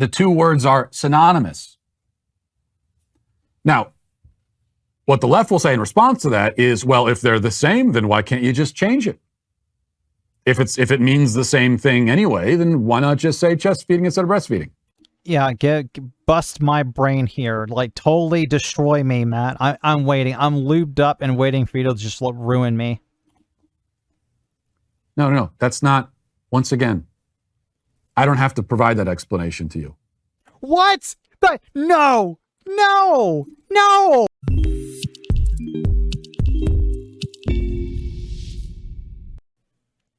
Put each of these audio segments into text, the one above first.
The two words are synonymous. Now, what the left will say in response to that is, well, if they're the same, then why can't you just change it? If it means the same thing anyway, then why not just say chest feeding instead of breastfeeding? Yeah, bust my brain here. Like, totally destroy me, Matt. I'm waiting. I'm lubed up and waiting for you to just ruin me. No, that's not, once again, I don't have to provide that explanation to you. What? But no!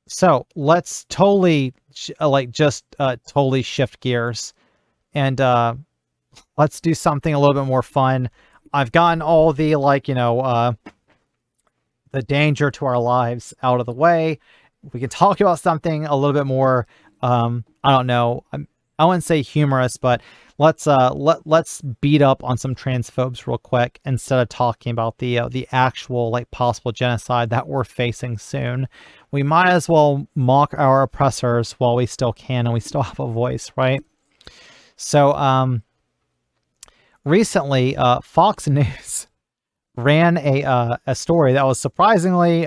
So let's totally totally shift gears and let's do something a little bit more fun. I've gotten all the the danger to our lives out of the way. We can talk about something a little bit more I don't know, I wouldn't say humorous, but let's beat up on some transphobes real quick instead of talking about the actual possible genocide that we're facing soon. We might as well mock our oppressors while we still can and we still have a voice, right? So recently Fox News ran a story that was surprisingly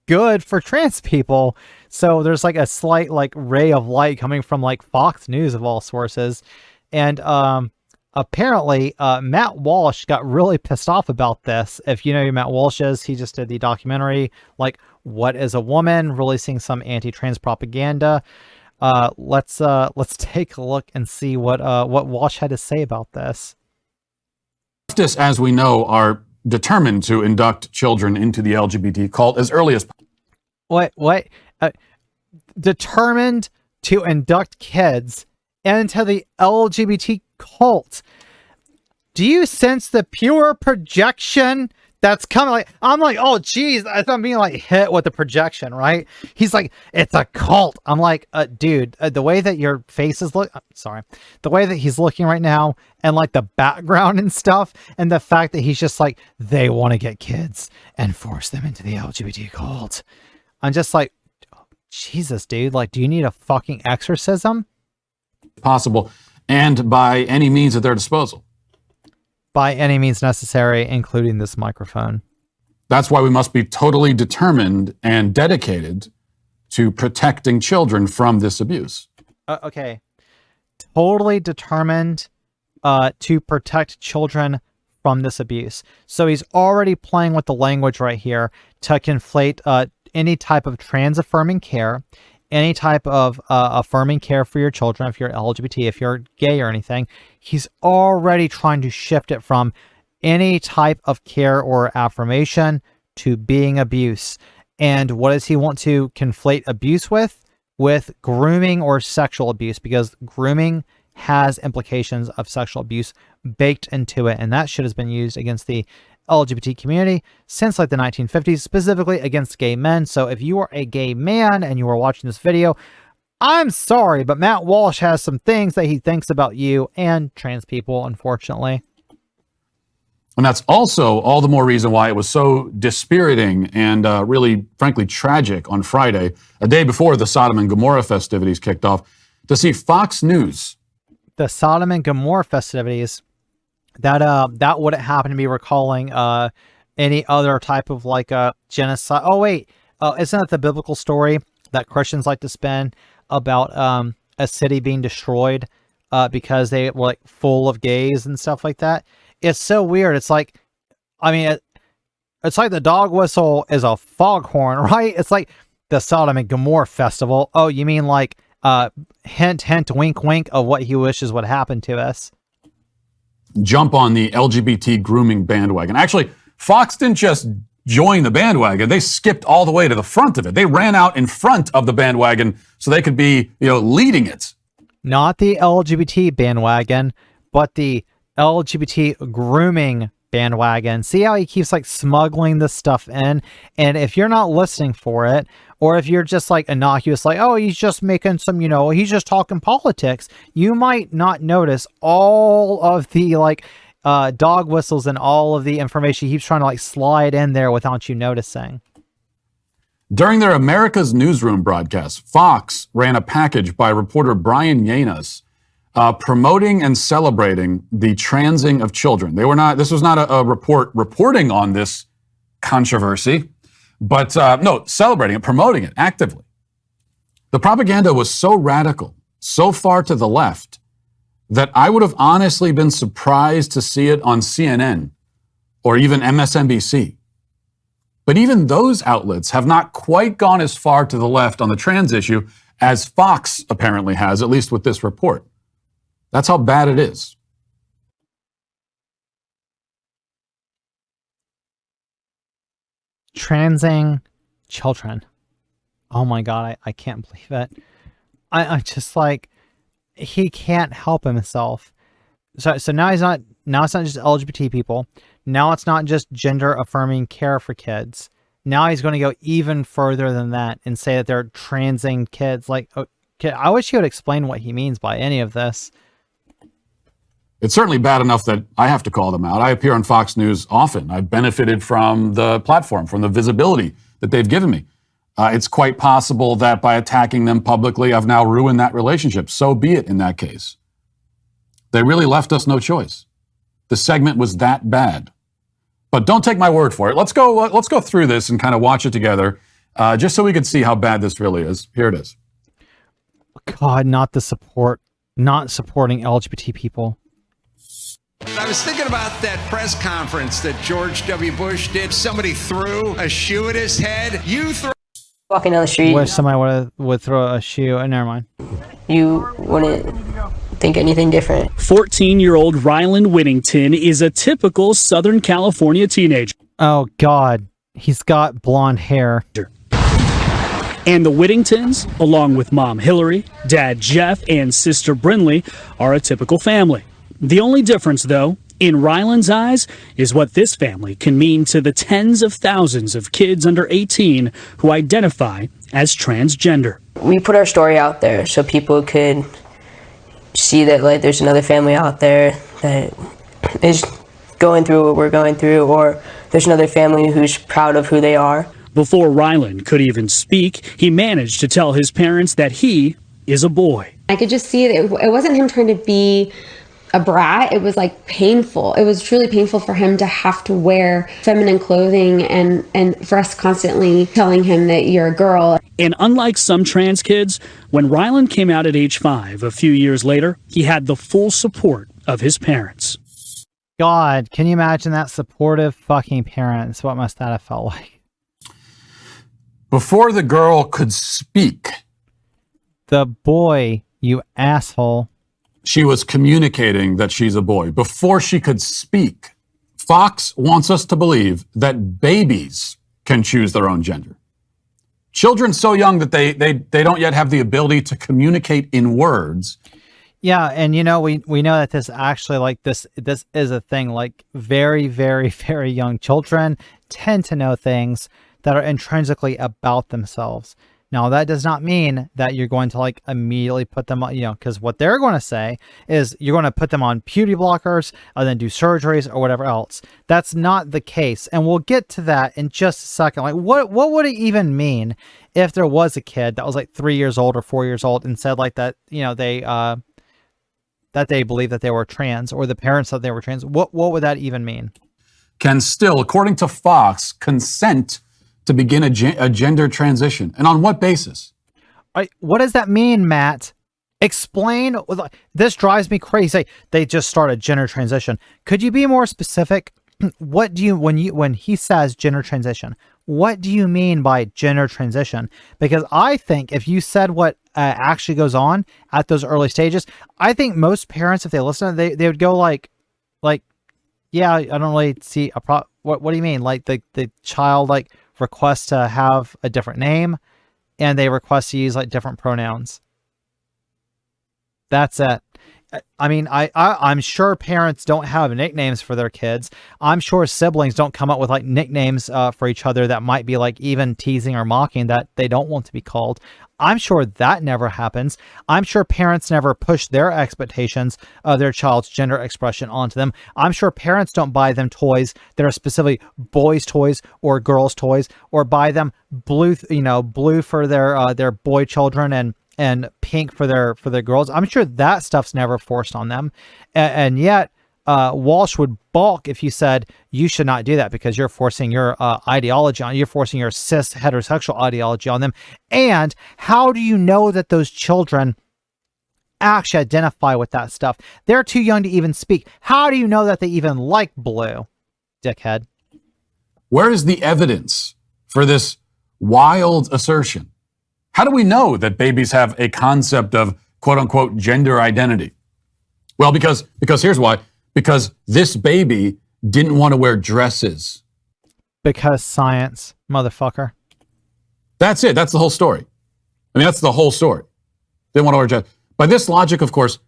good for trans people. So there's a slight ray of light coming from Fox News of all sources. And apparently Matt Walsh got really pissed off about this. If you know who Matt Walsh is, he just did the documentary What is a Woman, releasing some anti-trans propaganda. Let's take a look and see what Walsh had to say about this. Leftists, as we know, are determined to induct children into the LGBT cult as early as possible. What? Determined to induct kids into the LGBT cult. Do you sense the pure projection that's coming? Oh geez, I'm being hit with the projection, right? He's it's a cult. I'm dude, the way that your face is the way that he's looking right now, and the background and stuff, and the fact that he's just they want to get kids and force them into the LGBT cult. I'm just Jesus, dude, do you need a fucking exorcism? Possible, and by any means at their disposal. By any means necessary, including this microphone. That's why we must be totally determined and dedicated to protecting children from this abuse. Okay. Totally determined to protect children from this abuse. So he's already playing with the language right here to conflate any type of trans-affirming care, any type of affirming care for your children, if you're LGBT, if you're gay or anything. He's already trying to shift it from any type of care or affirmation to being abuse. And what does he want to conflate abuse with? With grooming or sexual abuse, because grooming has implications of sexual abuse baked into it. And that shit has been used against the LGBT community since the 1950s, specifically against gay men. So if you are a gay man and you are watching this video, I'm sorry, but Matt Walsh has some things that he thinks about you and trans people, unfortunately. And that's also all the more reason why it was so dispiriting and really, frankly, tragic on Friday, a day before the Sodom and Gomorrah festivities kicked off, to see Fox News. The Sodom and Gomorrah festivities, that wouldn't happen to be recalling any other type of genocide. Oh wait, isn't that the biblical story that Christians like to spin about a city being destroyed because they were full of gays and stuff like that? It's so weird. It's it's like the dog whistle is a foghorn, right? It's like the Sodom and Gomorrah festival. Oh, you mean hint, hint, wink, wink of what he wishes would happen to us. Jump on the LGBT grooming bandwagon. Actually, Fox didn't just join the bandwagon. They skipped all the way to the front of it. They ran out in front of the bandwagon so they could be, leading it. Not the LGBT bandwagon, but the LGBT grooming bandwagon. See how he keeps smuggling this stuff in? And if you're not listening for it, or if you're just innocuous, oh, he's just making some, he's just talking politics, you might not notice all of the dog whistles and all of the information he keeps trying to slide in there without you noticing. During their America's Newsroom broadcast, Fox ran a package by reporter Brian Yanas promoting and celebrating the transing of children. This was not a report reporting on this controversy, but celebrating it, promoting it actively. The propaganda was so radical, so far to the left, that I would have honestly been surprised to see it on CNN or even MSNBC. But even those outlets have not quite gone as far to the left on the trans issue as Fox apparently has, at least with this report. That's how bad it is. Transing children. Oh my God, I can't believe it. I'm just like, he can't help himself. So now it's not just LGBT people. Now it's not just gender affirming care for kids. Now he's going to go even further than that and say that they're transing kids. Like, okay, I wish he would explain what he means by any of this. It's certainly bad enough that I have to call them out. I appear on Fox News often. I've benefited from the platform, from the visibility that they've given me. It's quite possible that by attacking them publicly, I've now ruined that relationship. So be it in that case. They really left us no choice. The segment was that bad. But don't take my word for it. Let's go through this and kind of watch it together, just so we can see how bad this really is. Here it is. God, not supporting LGBT people. I was thinking about that press conference that George W. Bush did. Somebody threw a shoe at his head. You threw. Walking down the street. Wish somebody would throw a shoe. Never mind. You wouldn't think anything different. 14-year-old Ryland Whittington is a typical Southern California teenager. Oh, God. He's got blonde hair. And the Whittingtons, along with mom Hillary, dad Jeff, and sister Brinley, are a typical family. The only difference, though, in Ryland's eyes, is what this family can mean to the tens of thousands of kids under 18 who identify as transgender. We put our story out there so people could see that, like, there's another family out there that is going through what we're going through, or there's another family who's proud of who they are. Before Ryland could even speak, he managed to tell his parents that he is a boy. I could just see it wasn't him trying to be a brat. It was like painful. It was truly painful for him to have to wear feminine clothing and for us constantly telling him that you're a girl. And unlike some trans kids, when Ryland came out at age 5 a few years later, he had the full support of his parents. God, can you imagine that supportive fucking parents? What must that have felt like? Before the girl could speak, the boy, you asshole. She was communicating that she's a boy. Before she could speak, Fox wants us to believe that babies can choose their own gender. Children so young that they don't yet have the ability to communicate in words. Yeah, and you know, we know that this actually, like, this is a thing. Like, very, very, very young children tend to know things that are intrinsically about themselves. Now, that does not mean that you're going to, like, immediately put them on, because what they're going to say is you're going to put them on puberty blockers and then do surgeries or whatever else. That's not the case. And we'll get to that in just a second. Like, what would it even mean if there was a kid that was like 3 years old or 4 years old and said like that, that they believe that they were trans, or the parents thought they were trans? What would that even mean? Can still, according to Fox, consent to begin a gender transition. And on what basis? What does that mean, Matt? Explain. This drives me crazy. They just start a gender transition. Could you be more specific? What do you, when he says gender transition, what do you mean by gender transition? Because I think if you said what actually goes on at those early stages, I think most parents, if they listen, they would go like, yeah, I don't really see a problem. What do you mean? Like the child, like, request to have a different name, and they request to use like different pronouns. That's it. I mean, I'm sure parents don't have nicknames for their kids. I'm sure siblings don't come up with like nicknames for each other that might be like even teasing or mocking that they don't want to be called. I'm sure that never happens. I'm sure parents never push their expectations of their child's gender expression onto them. I'm sure parents don't buy them toys that are specifically boys' toys or girls' toys, or buy them blue for their boy children and pink for their girls. I'm sure that stuff's never forced on them. And yet, Walsh would balk if you said you should not do that because you're forcing your ideology on, you're forcing your cis heterosexual ideology on them. And how do you know that those children actually identify with that stuff? They're too young to even speak. How do you know that they even like blue, dickhead? Where is the evidence for this wild assertion? How do we know that babies have a concept of quote unquote gender identity? Well, because here's why. Because this baby didn't want to wear dresses. Because science, motherfucker. That's it. That's the whole story. I mean, that's the whole story. They want to wear dresses. By this logic, of course,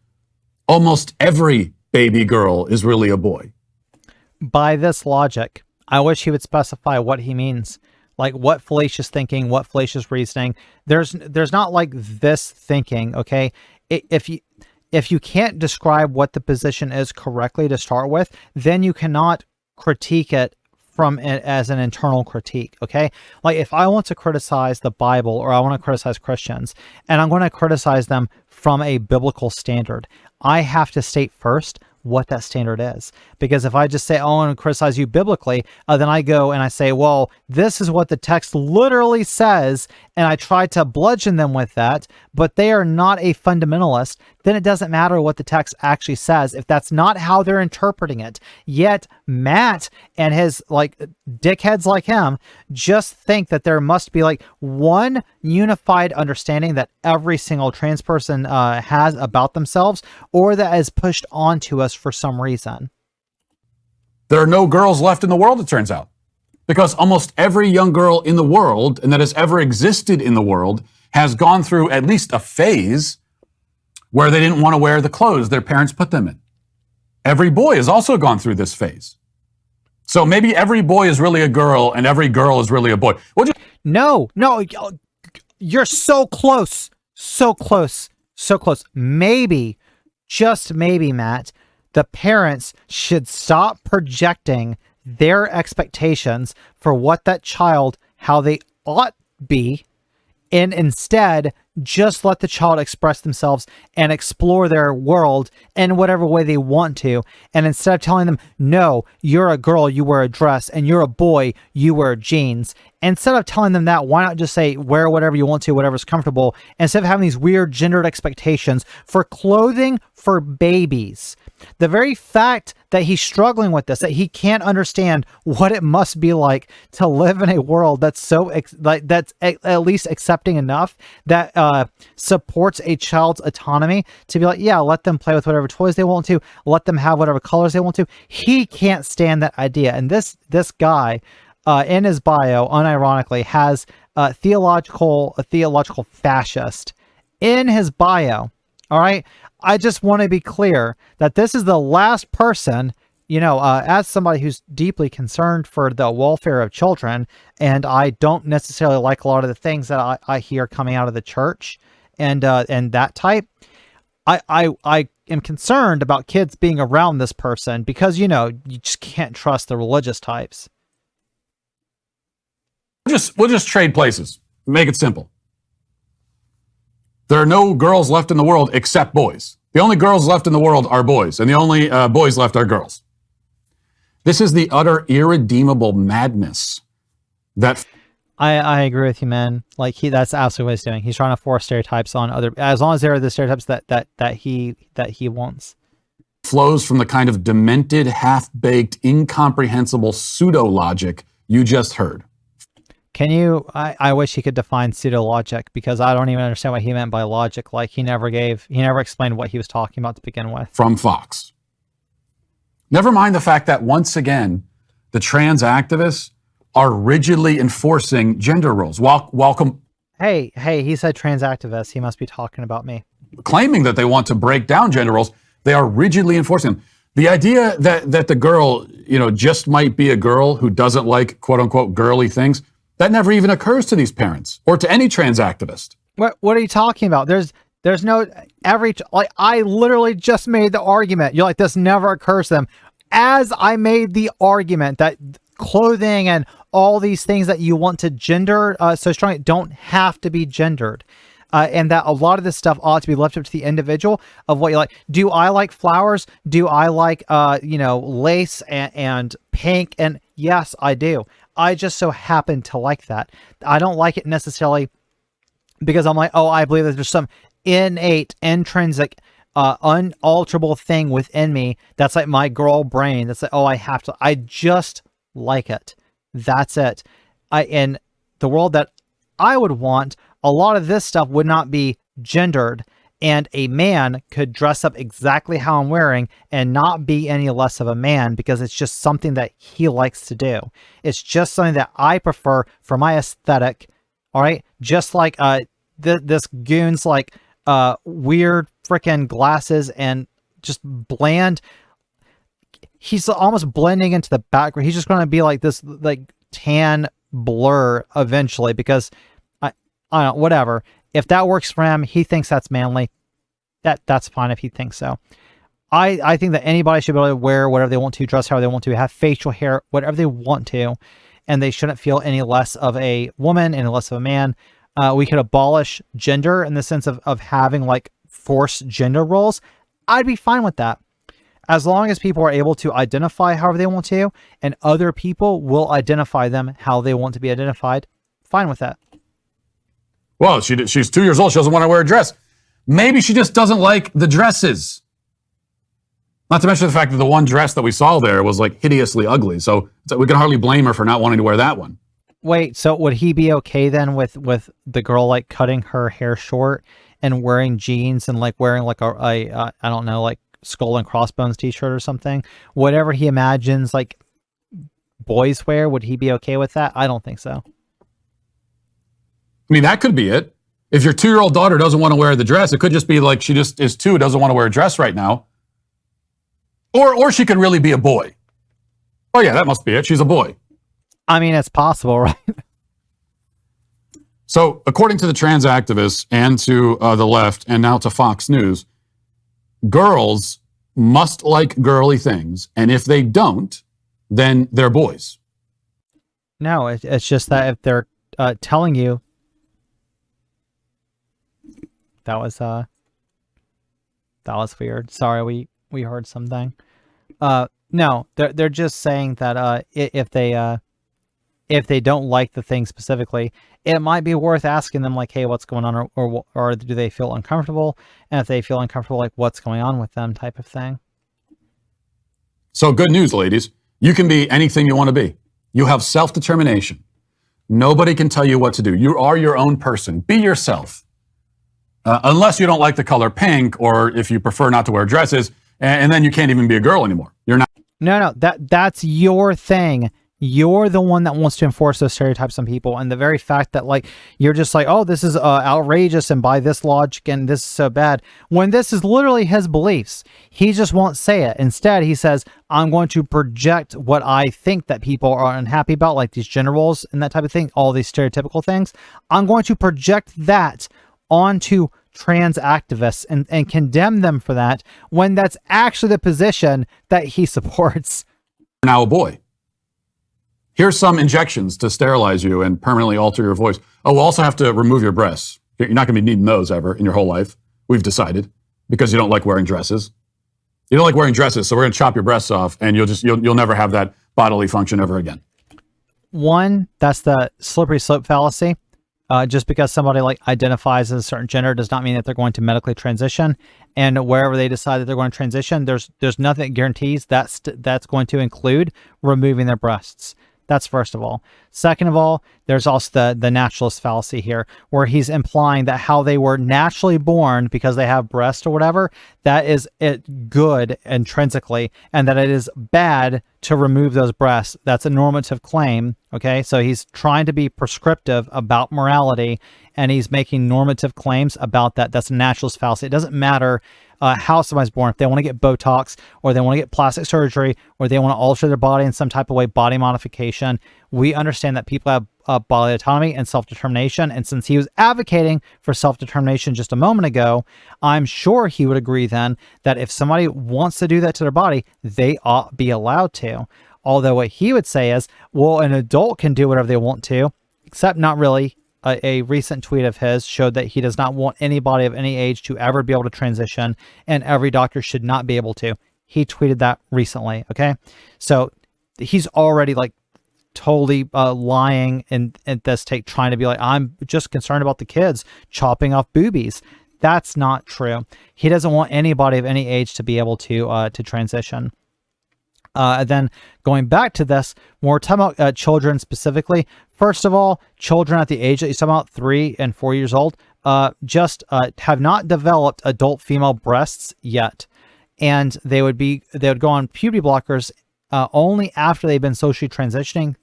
almost every baby girl is really a boy. By this logic, I wish he would specify what he means. Like what fallacious thinking, what fallacious reasoning. There's not like this thinking, okay? If you can't describe what the position is correctly to start with, then you cannot critique it from it as an internal critique, okay? Like if I want to criticize the Bible or I want to criticize Christians and I'm going to criticize them from a biblical standard, I have to state first what that standard is. Because if I just say, oh, I want to criticize you biblically, then I go and I say, well, this is what the text literally says, and I try to bludgeon them with that, but they are not a fundamentalist, then it doesn't matter what the text actually says if that's not how they're interpreting it. Yet Matt and his like dickheads like him just think that there must be like one unified understanding that every single trans person has about themselves, or that is pushed onto us for some reason. There are no girls left in the world, it turns out, because almost every young girl in the world, and that has ever existed in the world, has gone through at least a phase where they didn't want to wear the clothes their parents put them in. Every boy has also gone through this phase. So maybe every boy is really a girl and every girl is really a boy. No, you're so close, so close, so close. Maybe, just maybe, Matt, the parents should stop projecting their expectations for what that child, how they ought be, and instead just let the child express themselves and explore their world in whatever way they want to. And instead of telling them, no, you're a girl, you wear a dress, and you're a boy, you wear jeans. Instead of telling them that, why not just say, wear whatever you want to, whatever's comfortable, instead of having these weird gendered expectations for clothing for babies. The very fact that he's struggling with this, that he can't understand what it must be like to live in a world that's that's at least accepting enough that supports a child's autonomy to be like, yeah, let them play with whatever toys they want to, let them have whatever colors they want to. He can't stand that idea. And this guy in his bio, unironically, has a theological fascist in his bio. All right. I just want to be clear that this is the last person, as somebody who's deeply concerned for the welfare of children, and I don't necessarily like a lot of the things that I hear coming out of the church and that type. I am concerned about kids being around this person because, you just can't trust the religious types. We'll just trade places. Make it simple. There are no girls left in the world except boys. The only girls left in the world are boys, and the only boys left are girls. This is the utter irredeemable madness that... I agree with you, man. Like that's absolutely what he's doing. He's trying to force stereotypes on other, as long as they're the stereotypes that he wants. Flows from the kind of demented, half-baked, incomprehensible pseudo-logic you just heard. Can you, I wish he could define pseudo-logic, because I don't even understand what he meant by logic. Like he never explained what he was talking about to begin with. From Fox. Never mind the fact that once again, the trans activists are rigidly enforcing gender roles. Hey, he said trans activists. He must be talking about me. Claiming that they want to break down gender roles, They are rigidly enforcing them. The idea that the girl, just might be a girl who doesn't like quote unquote girly things, that never even occurs to these parents or to any trans activist. What are you talking about? There's no I literally just made the argument. You're like, this never occurs to them. As I made the argument that clothing and all these things that you want to gender so strongly don't have to be gendered. And that a lot of this stuff ought to be left up to the individual of what you like. Do I like flowers? Do I like, lace and pink? And yes, I do. I just so happen to like that. I don't like it necessarily because I'm like, oh, I believe that there's some innate, intrinsic, unalterable thing within me. That's like my girl brain. That's like, oh, I just like it. That's it. In the world that I would want, a lot of this stuff would not be gendered, and a man could dress up exactly how I'm wearing and not be any less of a man because it's just something that he likes to do. It's just something that I prefer for my aesthetic. All right. Just like, this goon's like, weird freaking glasses and just bland. He's almost blending into the background. He's just going to be like this, like tan blur eventually because I don't know, whatever. If that works for him, he thinks that's manly. That's fine if he thinks so. I think that anybody should be able to wear whatever they want to, dress however they want to, have facial hair, whatever they want to, and they shouldn't feel any less of a woman, any less of a man. We could abolish gender in the sense of having like forced gender roles. I'd be fine with that. As long as people are able to identify however they want to, and other people will identify them how they want to be identified, fine with that. Well, she's 2 years old. She doesn't want to wear a dress. Maybe she just doesn't like the dresses. Not to mention the fact that the one dress that we saw there was like hideously ugly. So we can hardly blame her for not wanting to wear that one. Wait, so would he be okay then with the girl like cutting her hair short and wearing jeans and like wearing like a I don't know, like skull and crossbones t-shirt or something? Whatever he imagines like boys wear, would he be okay with that? I don't think so. I mean, that could be it. If your 2-year-old daughter doesn't want to wear the dress, it could just be like she just is 2, doesn't want to wear a dress right now. Or she could really be a boy. Oh yeah, that must be it. She's a boy. I mean, it's possible, right? So according to the trans activists and to the left and now to Fox News, girls must like girly things. And if they don't, then they're boys. No, it's just that if they're telling you, that was weird. Sorry, we heard something. No, they're just saying that if they don't like the thing specifically, it might be worth asking them like, hey, what's going on, or do they feel uncomfortable? And if they feel uncomfortable, like what's going on with them, type of thing. So good news, ladies. You can be anything you want to be. You have self-determination. Nobody can tell you what to do. You are your own person. Be yourself. Unless you don't like the color pink, or if you prefer not to wear dresses, and then you can't even be a girl anymore. You're not. No, that's your thing. You're the one that wants to enforce those stereotypes on people. And the very fact that like, you're just like, oh, this is outrageous and by this logic and this is so bad, when this is literally his beliefs. He just won't say it. Instead, he says, I'm going to project what I think that people are unhappy about, like these gender roles and that type of thing, all these stereotypical things. I'm going to project that onto trans activists and condemn them for that, when that's actually the position that he supports. Now a boy. Here's some injections to sterilize you and permanently alter your voice. Oh, we'll also have to remove your breasts. You're not going to be needing those ever in your whole life. We've decided, because you don't like wearing dresses. You don't like wearing dresses, so we're going to chop your breasts off, and you'll never have that bodily function ever again. One, that's the slippery slope fallacy. Just because somebody like identifies as a certain gender does not mean that they're going to medically transition. And wherever they decide that they're going to transition, there's nothing that guarantees that's going to include removing their breasts. That's first of all. Second of all, there's also the naturalist fallacy here, where he's implying that how they were naturally born because they have breasts or whatever, that is it good intrinsically, and that it is bad to remove those breasts. That's a normative claim. Okay, so he's trying to be prescriptive about morality, and he's making normative claims about that. That's a naturalist fallacy. It doesn't matter how somebody's born. If they want to get Botox, or they want to get plastic surgery, or they want to alter their body in some type of way, body modification, we understand that people have bodily autonomy and self-determination. And since he was advocating for self-determination just a moment ago, I'm sure he would agree then that if somebody wants to do that to their body, they ought be allowed to. Although what he would say is, well, an adult can do whatever they want to, except not really. A recent tweet of his showed that he does not want anybody of any age to ever be able to transition, and every doctor should not be able to. He tweeted that recently. Okay, so he's already like totally lying in this take, trying to be like, I'm just concerned about the kids chopping off boobies. That's not true. He doesn't want anybody of any age to be able to transition. Then going back to this, when we're talking about children specifically, first of all, children at the age that you're talking about, 3 and 4 years old, just have not developed adult female breasts yet, and they would go on puberty blockers only after they've been socially transitioning.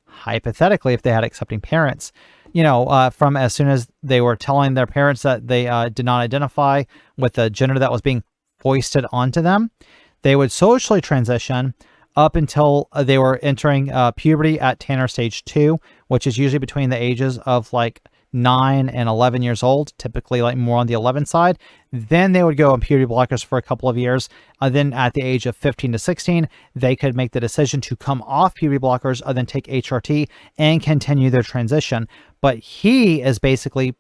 Hypothetically, if they had accepting parents, from as soon as they were telling their parents that they did not identify with the gender that was being foisted onto them, they would socially transition up until they were entering puberty at Tanner stage 2, which is usually between the ages of like 9 and 11 years old, typically like more on the 11 side. Then they would go on puberty blockers for a couple of years. Then at the age of 15 to 16, they could make the decision to come off puberty blockers and then take HRT and continue their transition. But he is basically,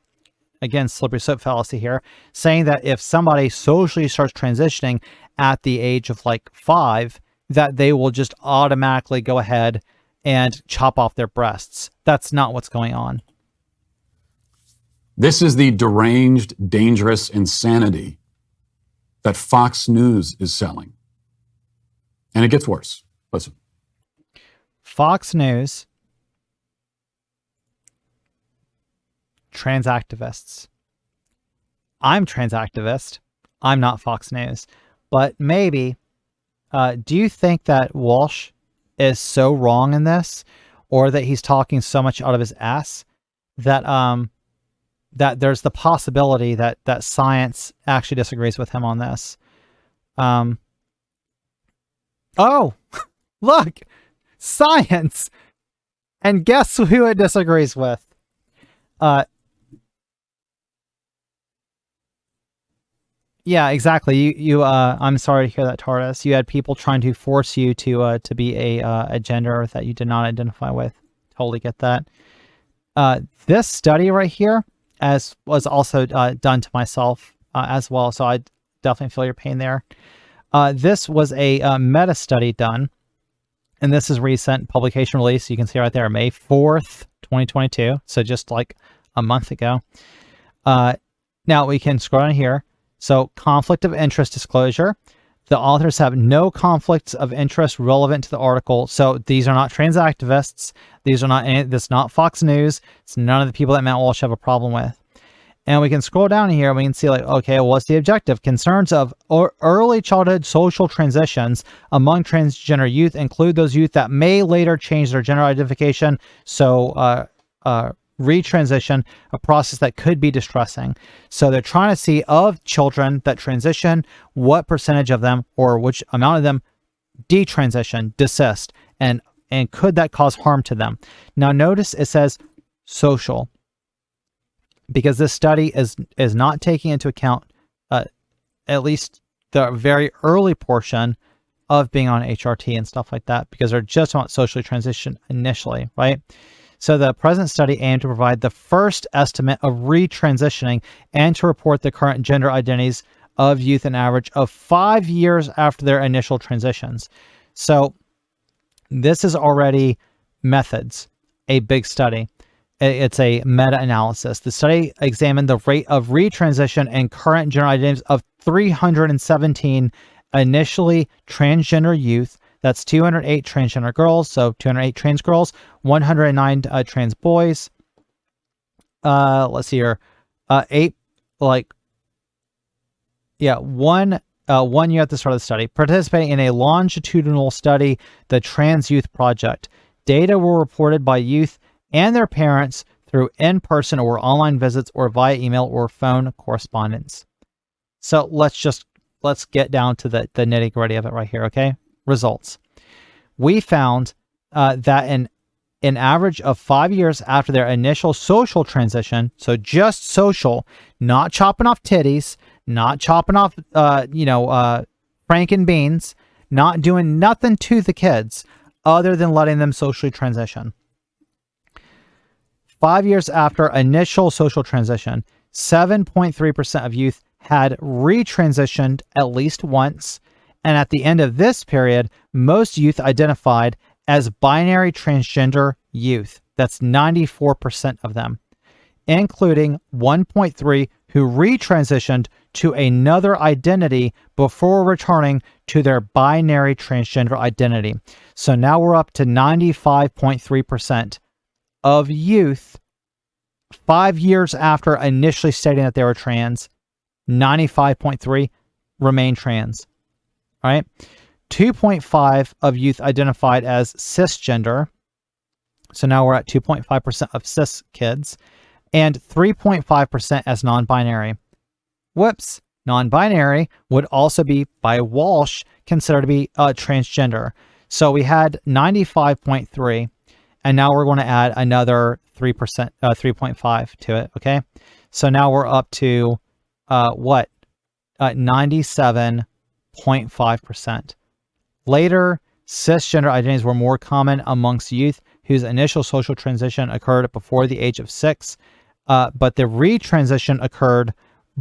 again, slippery slope fallacy here, saying that if somebody socially starts transitioning at the age of like 5, that they will just automatically go ahead and chop off their breasts. That's not what's going on. This is the deranged, dangerous insanity that Fox News is selling. And it gets worse. Listen. Fox News, trans activists. I'm trans activist. I'm not Fox News. But maybe, do you think that Walsh is so wrong in this, or that he's talking so much out of his ass, that that there's the possibility that science actually disagrees with him on this? Oh, look, science! And guess who it disagrees with? Yeah, exactly. You I'm sorry to hear that, Tardis. You had people trying to force you to be a gender that you did not identify with. Totally get that. This study right here, as was also done to myself as well, so I definitely feel your pain there. This was a meta study done, and this is recent publication release. You can see right there, May 4th, 2022. So just like a month ago. Now we can scroll down here. So conflict of interest disclosure. The authors have no conflicts of interest relevant to the article. So these are not trans activists. These are not, this is not Fox News. It's none of the people that Matt Walsh have a problem with. And we can scroll down here and we can see like, okay, what's the objective? Concerns of early childhood social transitions among transgender youth include those youth that may later change their gender identification. So, retransition, a process that could be distressing. So they're trying to see of children that transition, what percentage of them or which amount of them detransition, desist, and could that cause harm to them? Now notice it says social, because this study is not taking into account at least the very early portion of being on HRT and stuff like that, because they're just on socially transition initially, right? So the present study aimed to provide the first estimate of retransitioning and to report the current gender identities of youth an average of 5 years after their initial transitions. So this is already methods, a big study. It's a meta-analysis. The study examined the rate of retransition and current gender identities of 317 initially transgender youth That's 208 transgender girls, so 208 trans girls, 109 trans boys. Let's see here, one year at the start of the study, participating in a longitudinal study, the Trans Youth Project. Data were reported by youth and their parents through in-person or online visits or via email or phone correspondence. So let's get down to the nitty-gritty of it right here, okay? Results. We found that an average of 5 years after their initial social transition, so just social, not chopping off titties, not chopping off, franken beans, not doing nothing to the kids other than letting them socially transition. 5 years after initial social transition, 7.3% of youth had retransitioned at least once, and at the end of this period, most youth identified as binary transgender youth. That's 94% of them, including 1.3 who retransitioned to another identity before returning to their binary transgender identity. So now we're up to 95.3% of youth 5 years after initially stating that they were trans. 95.3 remain trans. All right. 2.5 of youth identified as cisgender. So now we're at 2.5% of cis kids, and 3.5% as non-binary. Whoops. Non-binary would also be, by Walsh, considered to be transgender. So we had 95.3, and now we're going to add another 3%, 3.5 to it. Okay. So now we're up to 97.5%. Later, cisgender identities were more common amongst youth whose initial social transition occurred before the age of 6, but the retransition occurred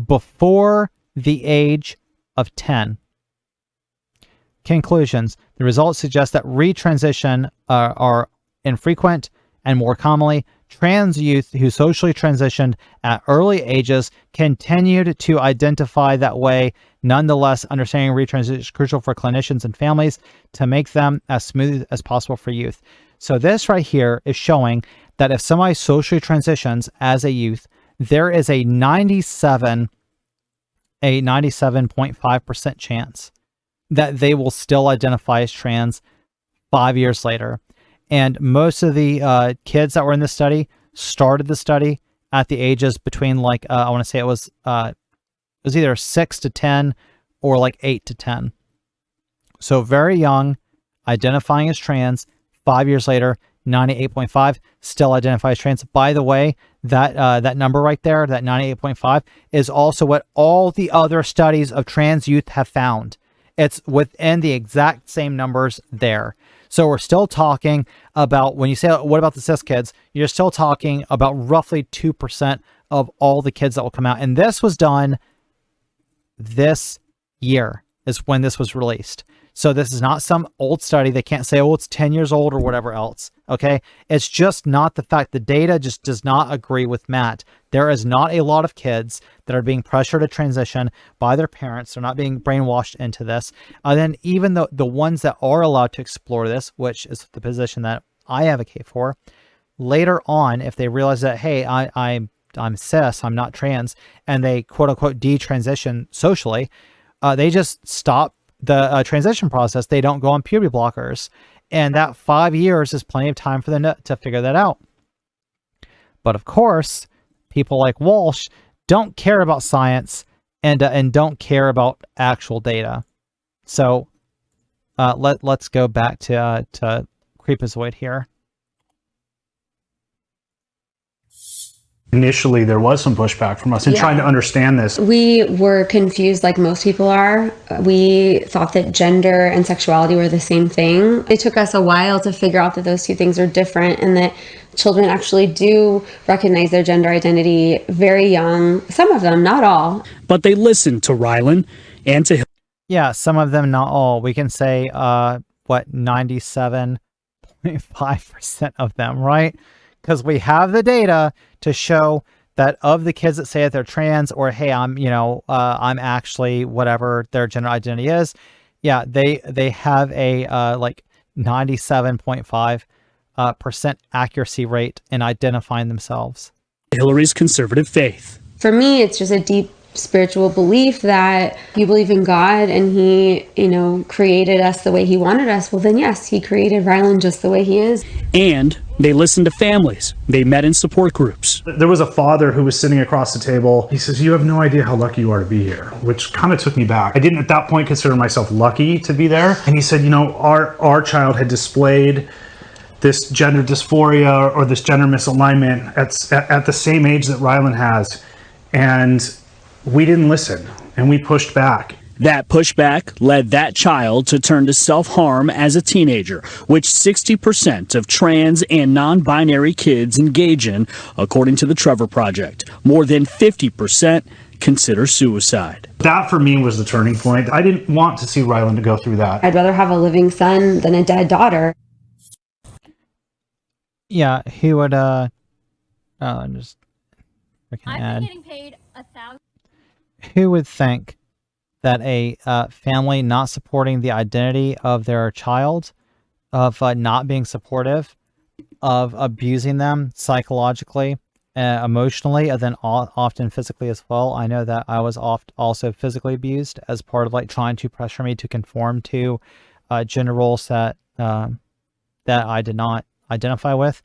before the age of 10. Conclusions. The results suggest that retransition are infrequent, and more commonly, trans youth who socially transitioned at early ages continued to identify that way. Nonetheless, understanding retransition is crucial for clinicians and families to make them as smooth as possible for youth. So this right here is showing that if somebody socially transitions as a youth, there is a 97.5% chance that they will still identify as trans 5 years later. And most of the kids that were in the study started the study at the ages between I want to say it was either 6 to 10 or 8 to 10. So very young, identifying as trans. 5 years later, 98.5 still identify as trans. By the way, that number right there, that 98.5, is also what all the other studies of trans youth have found. It's within the exact same numbers there. So we're still talking about, when you say, what about the cis kids? You're still talking about roughly 2% of all the kids that will come out. And this was done this year is when this was released. So this is not some old study. They can't say, oh, it's 10 years old or whatever else. Okay. It's just not the fact. The data just does not agree with Matt. There is not a lot of kids that are being pressured to transition by their parents. They're not being brainwashed into this. And then even the ones that are allowed to explore this, which is the position that I advocate for, later on, if they realize that, hey, I'm cis, I'm not trans, and they quote unquote detransition socially, they just stop the transition process. They don't go on puberty blockers. And that 5 years is plenty of time for them to figure that out. But of course, people like Walsh don't care about science and don't care about actual data. So let's go back to Creepazoid here. Initially, there was some pushback from us in trying to understand this. We were confused like most people are. We thought that gender and sexuality were the same thing. It took us a while to figure out that those two things are different and that children actually do recognize their gender identity very young. Some of them, not all. But they listened to Rylan and to Yeah, some of them, not all. We can say, 97.5% of them, right? Because we have the data to show that of the kids that say that they're trans or, hey, I'm actually whatever their gender identity is, Yeah, they have a like 97.5 percent accuracy rate in identifying themselves. Hillary's conservative faith. For me, it's just a deep spiritual belief that you believe in God and he, created us the way he wanted us. Well, then yes, he created Rylan just the way he is. And they listened to families. They met in support groups. There was a father who was sitting across the table. He says, "You have no idea how lucky you are to be here," which kind of took me back. I didn't at that point consider myself lucky to be there. And he said, our child had displayed this gender dysphoria or this gender misalignment at the same age that Rylan has. And we didn't listen and we pushed back. That pushback led that child to turn to self-harm as a teenager, which 60% of trans and non-binary kids engage in, according to the Trevor Project. More than 50% consider suicide. That for me was the turning point. I didn't want to see Rylan to go through that. I'd rather have a living son than a dead daughter. Yeah, he would just freaking I've add. been getting paid $1,000. Who would think that a family not supporting the identity of their child, of not being supportive, of abusing them psychologically, emotionally, and then often physically as well. I know that I was also physically abused as part of like trying to pressure me to conform to gender roles that I did not identify with.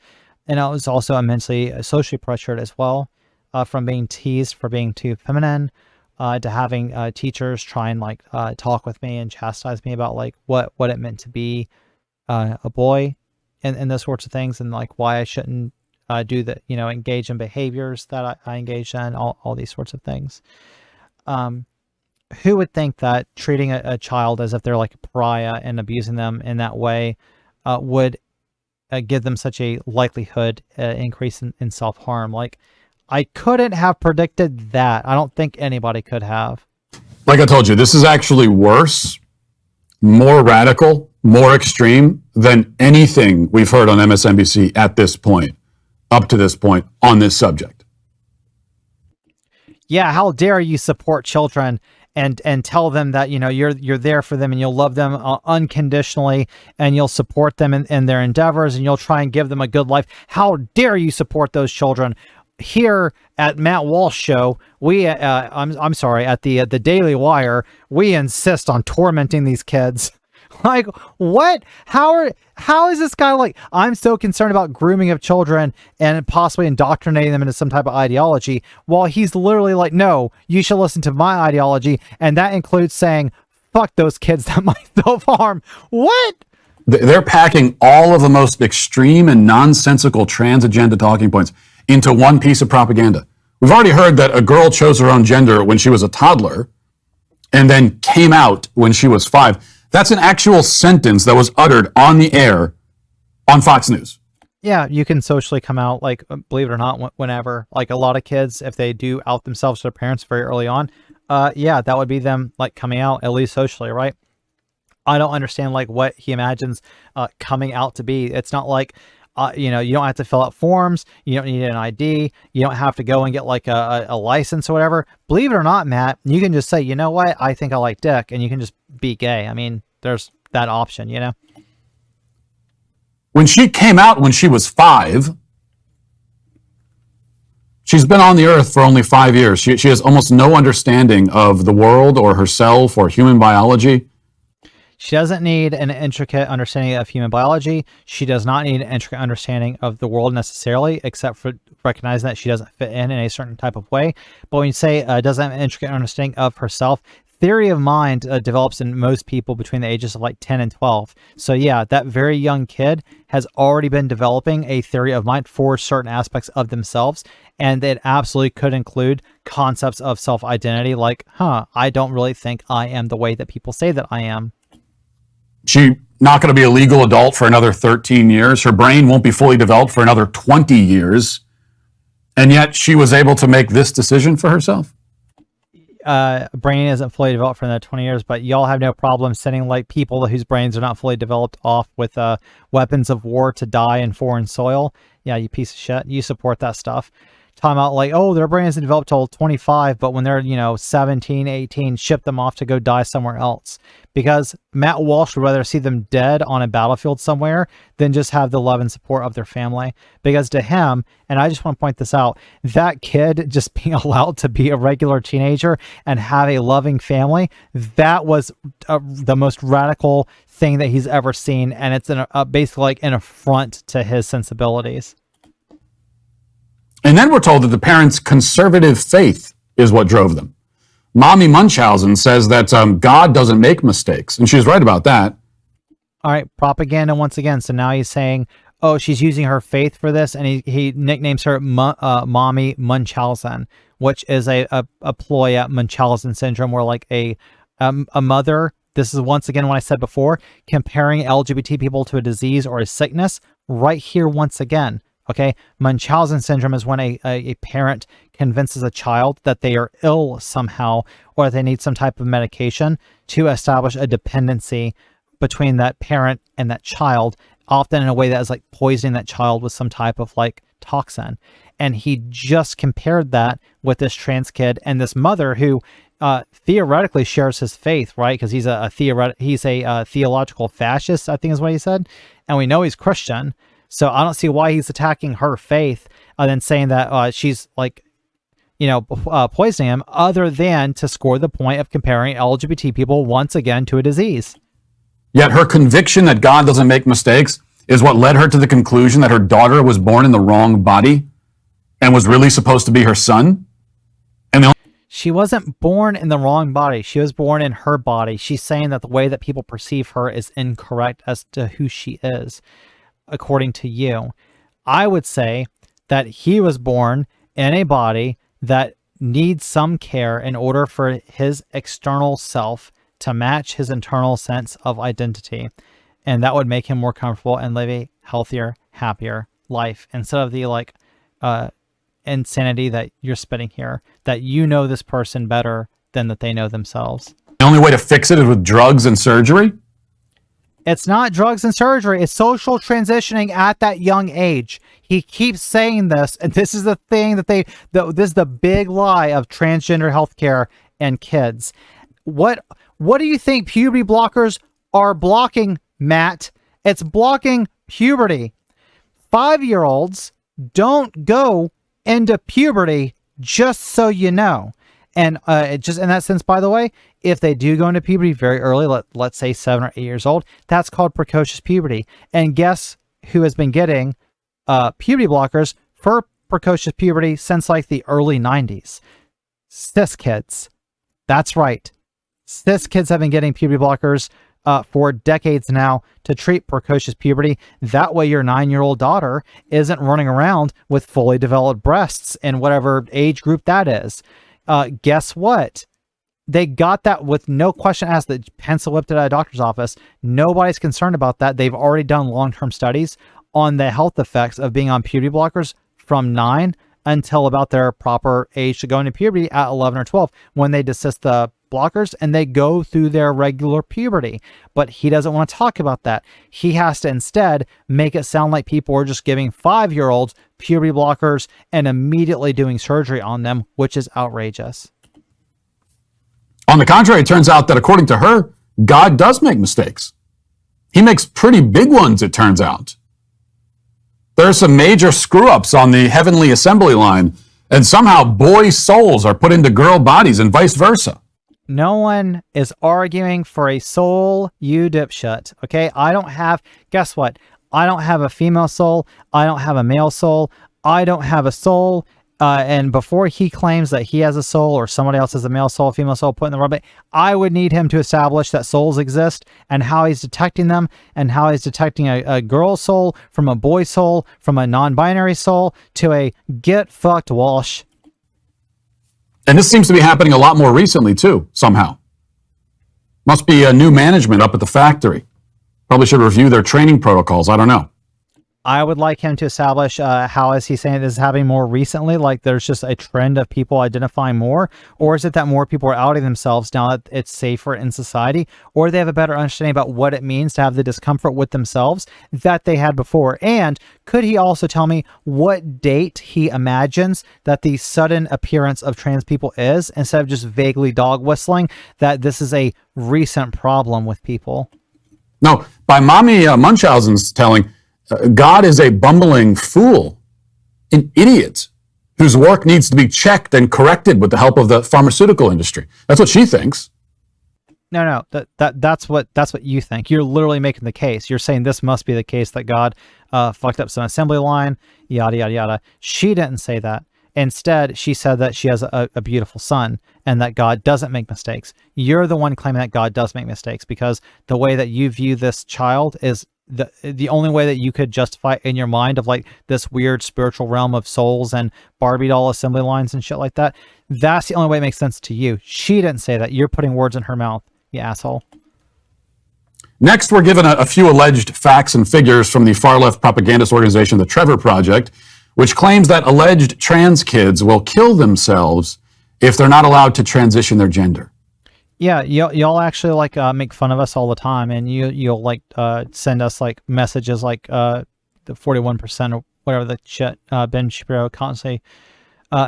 And I was also immensely socially pressured as well, from being teased for being too feminine, to having teachers try and like talk with me and chastise me about like what it meant to be a boy, and those sorts of things, and like why I shouldn't do that, engage in behaviors that I engaged in, all these sorts of things. Who would think that treating a child as if they're like a pariah and abusing them in that way would give them such a likelihood increase in self-harm? Like, I couldn't have predicted that. I don't think anybody could have. Like I told you, this is actually worse, more radical, more extreme than anything we've heard on MSNBC at this point, up to this point, on this subject. Yeah, how dare you support children and tell them that, you're there for them and you'll love them unconditionally and you'll support them in their endeavors and you'll try and give them a good life. How dare you support those children? Here at Matt Walsh Show, we I'm sorry, at the Daily Wire, we insist on tormenting these kids. Like, what? How is this guy like, I'm so concerned about grooming of children and possibly indoctrinating them into some type of ideology, while he's literally like, no, you should listen to my ideology, and that includes saying, fuck those kids that might self-harm. What? They're packing all of the most extreme and nonsensical trans agenda talking points into one piece of propaganda. We've already heard that a girl chose her own gender when she was a toddler and then came out when she was 5. That's an actual sentence that was uttered on the air on Fox News. Yeah, you can socially come out, like, believe it or not, whenever. Like, a lot of kids, if they do out themselves to their parents very early on, yeah, that would be them, like, coming out, at least socially, right? I don't understand, like, what he imagines coming out to be. It's not like, you don't have to fill out forms. You don't need an ID. You don't have to go and get like a license or whatever. Believe it or not, Matt, you can just say, you know what? I think I like dick, and you can just be gay. I mean, there's that option, When she came out when she was 5, she's been on the earth for only 5 years. She has almost no understanding of the world or herself or human biology. She doesn't need an intricate understanding of human biology. She does not need an intricate understanding of the world necessarily, except for recognizing that she doesn't fit in a certain type of way. But when you say doesn't have an intricate understanding of herself, theory of mind develops in most people between the ages of like 10 and 12. So yeah, that very young kid has already been developing a theory of mind for certain aspects of themselves. And it absolutely could include concepts of self-identity, like, I don't really think I am the way that people say that I am. She's not going to be a legal adult for another 13 years. Her brain won't be fully developed for another 20 years. And yet she was able to make this decision for herself. Brain isn't fully developed for another 20 years, but y'all have no problem sending like people whose brains are not fully developed off with weapons of war to die in foreign soil. Yeah, you piece of shit. You support that stuff. talking about like, oh, their brain isn't developed till 25, but when they're, 17, 18, ship them off to go die somewhere else. Because Matt Walsh would rather see them dead on a battlefield somewhere than just have the love and support of their family. Because to him, and I just want to point this out, that kid just being allowed to be a regular teenager and have a loving family, that was the most radical thing that he's ever seen. And it's basically like an affront to his sensibilities. And then we're told that the parents' conservative faith is what drove them. Mommy Munchausen says that God doesn't make mistakes, and she's right about that. All right, propaganda once again. So now he's saying, oh, she's using her faith for this, and he nicknames her Mommy Munchausen, which is a ploy at Munchausen syndrome, where like a mother, this is once again what I said before, comparing LGBT people to a disease or a sickness, right here once again. Okay, Munchausen syndrome is when a parent convinces a child that they are ill somehow or that they need some type of medication to establish a dependency between that parent and that child, often in a way that is like poisoning that child with some type of like toxin. And he just compared that with this trans kid and this mother who theoretically shares his faith, right? Because he's a theological fascist, I think is what he said. And we know he's Christian. So I don't see why he's attacking her faith and then saying that she's like, poisoning him, other than to score the point of comparing LGBT people once again to a disease. Yet her conviction that God doesn't make mistakes is what led her to the conclusion that her daughter was born in the wrong body and was really supposed to be her son. She wasn't born in the wrong body. She was born in her body. She's saying that the way that people perceive her is incorrect as to who she is. According to you, I would say that he was born in a body that needs some care in order for his external self to match his internal sense of identity. And that would make him more comfortable and live a healthier, happier life instead of the insanity that you're spitting here, that you know this person better than that they know themselves. The only way to fix it is with drugs and surgery? It's not drugs and surgery. It's social transitioning at that young age. He keeps saying this, and this is the thing that this is the big lie of transgender healthcare and kids. What do you think puberty blockers are blocking, Matt? It's blocking puberty. 5-year-olds don't go into puberty, just so you know. And just in that sense, by the way, if they do go into puberty very early, let's say 7 or 8 years old, that's called precocious puberty. And guess who has been getting puberty blockers for precocious puberty since like the early 90s? Cis kids. That's right. Cis kids have been getting puberty blockers for decades now to treat precocious puberty. That way your 9-year-old daughter isn't running around with fully developed breasts in whatever age group that is. Guess what? They got that with no question asked. The pencil whipped it at a doctor's office. Nobody's concerned about that. They've already done long-term studies on the health effects of being on puberty blockers from 9 until about their proper age to go into puberty at 11 or 12, when they desist the blockers and they go through their regular puberty. But he doesn't want to talk about that. He has to instead make it sound like people are just giving 5-year-olds puberty blockers and immediately doing surgery on them, which is outrageous. On the contrary, it turns out that according to her, God does make mistakes. He makes pretty big ones, it turns out. There are some major screw-ups on the heavenly assembly line, and somehow boy souls are put into girl bodies and vice versa. No one is arguing for a soul, you dipshit. Okay, guess what? I don't have a female soul. I don't have a male soul. I don't have a soul. And before he claims that he has a soul or somebody else has a male soul, female soul put in the rubber, I would need him to establish that souls exist and how he's detecting them and how he's detecting a girl soul from a boy soul, from a non-binary soul to a get fucked Walsh. And this seems to be happening a lot more recently too, somehow. Must be a new management up at the factory. Probably should review their training protocols. I don't know. I would like him to establish how is he saying this is happening more recently? Like there's just a trend of people identifying more, or is it that more people are outing themselves now that it's safer in society, or they have a better understanding about what it means to have the discomfort with themselves that they had before? And could he also tell me what date he imagines that the sudden appearance of trans people is, instead of just vaguely dog whistling that this is a recent problem with people? No, by Mommy Munchausen's telling, God is a bumbling fool, an idiot, whose work needs to be checked and corrected with the help of the pharmaceutical industry. That's what she thinks. No, that's what you think. You're literally making the case. You're saying this must be the case that God fucked up some assembly line, yada, yada, yada. She didn't say that. Instead, she said that she has a beautiful son and that God doesn't make mistakes. You're the one claiming that God does make mistakes, because the way that you view this child is the only way that you could justify in your mind of like this weird spiritual realm of souls and Barbie doll assembly lines and shit like that. That's the only way it makes sense to you. She didn't say that. You're putting words in her mouth, you asshole. Next, we're given a few alleged facts and figures from the far-left propagandist organization, the Trevor Project, which claims that alleged trans kids will kill themselves if they're not allowed to transition their gender. Yeah, y'all actually like make fun of us all the time, and you'll like send us like messages like the 41% or whatever the shit Ben Shapiro constantly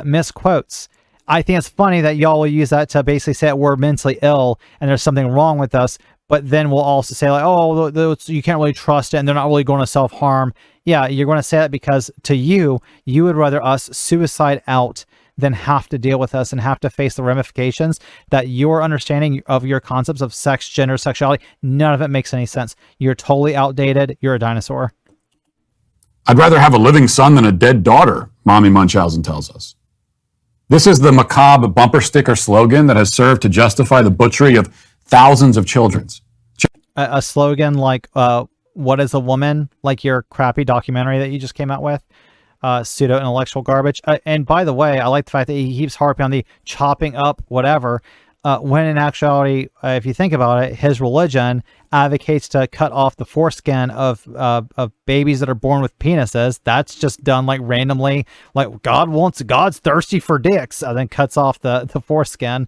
misquotes. I think it's funny that y'all will use that to basically say that we're mentally ill and there's something wrong with us, but then we'll also say like, oh, you can't really trust it and they're not really going to self-harm. Yeah, you're going to say that because to you would rather us suicide out than have to deal with us and have to face the ramifications that your understanding of your concepts of sex, gender, sexuality, none of it makes any sense. You're totally outdated. You're a dinosaur. I'd rather have a living son than a dead daughter, Mommy Munchausen tells us. This is the macabre bumper sticker slogan that has served to justify the butchery of thousands of children. A slogan like, what is a woman? Like your crappy documentary that you just came out with. Pseudo-intellectual garbage. And by the way, I like the fact that he keeps harping on the chopping up whatever, when in actuality, if you think about it, his religion advocates to cut off the foreskin of babies that are born with penises. That's just done like randomly, like God's thirsty for dicks, and then cuts off the foreskin.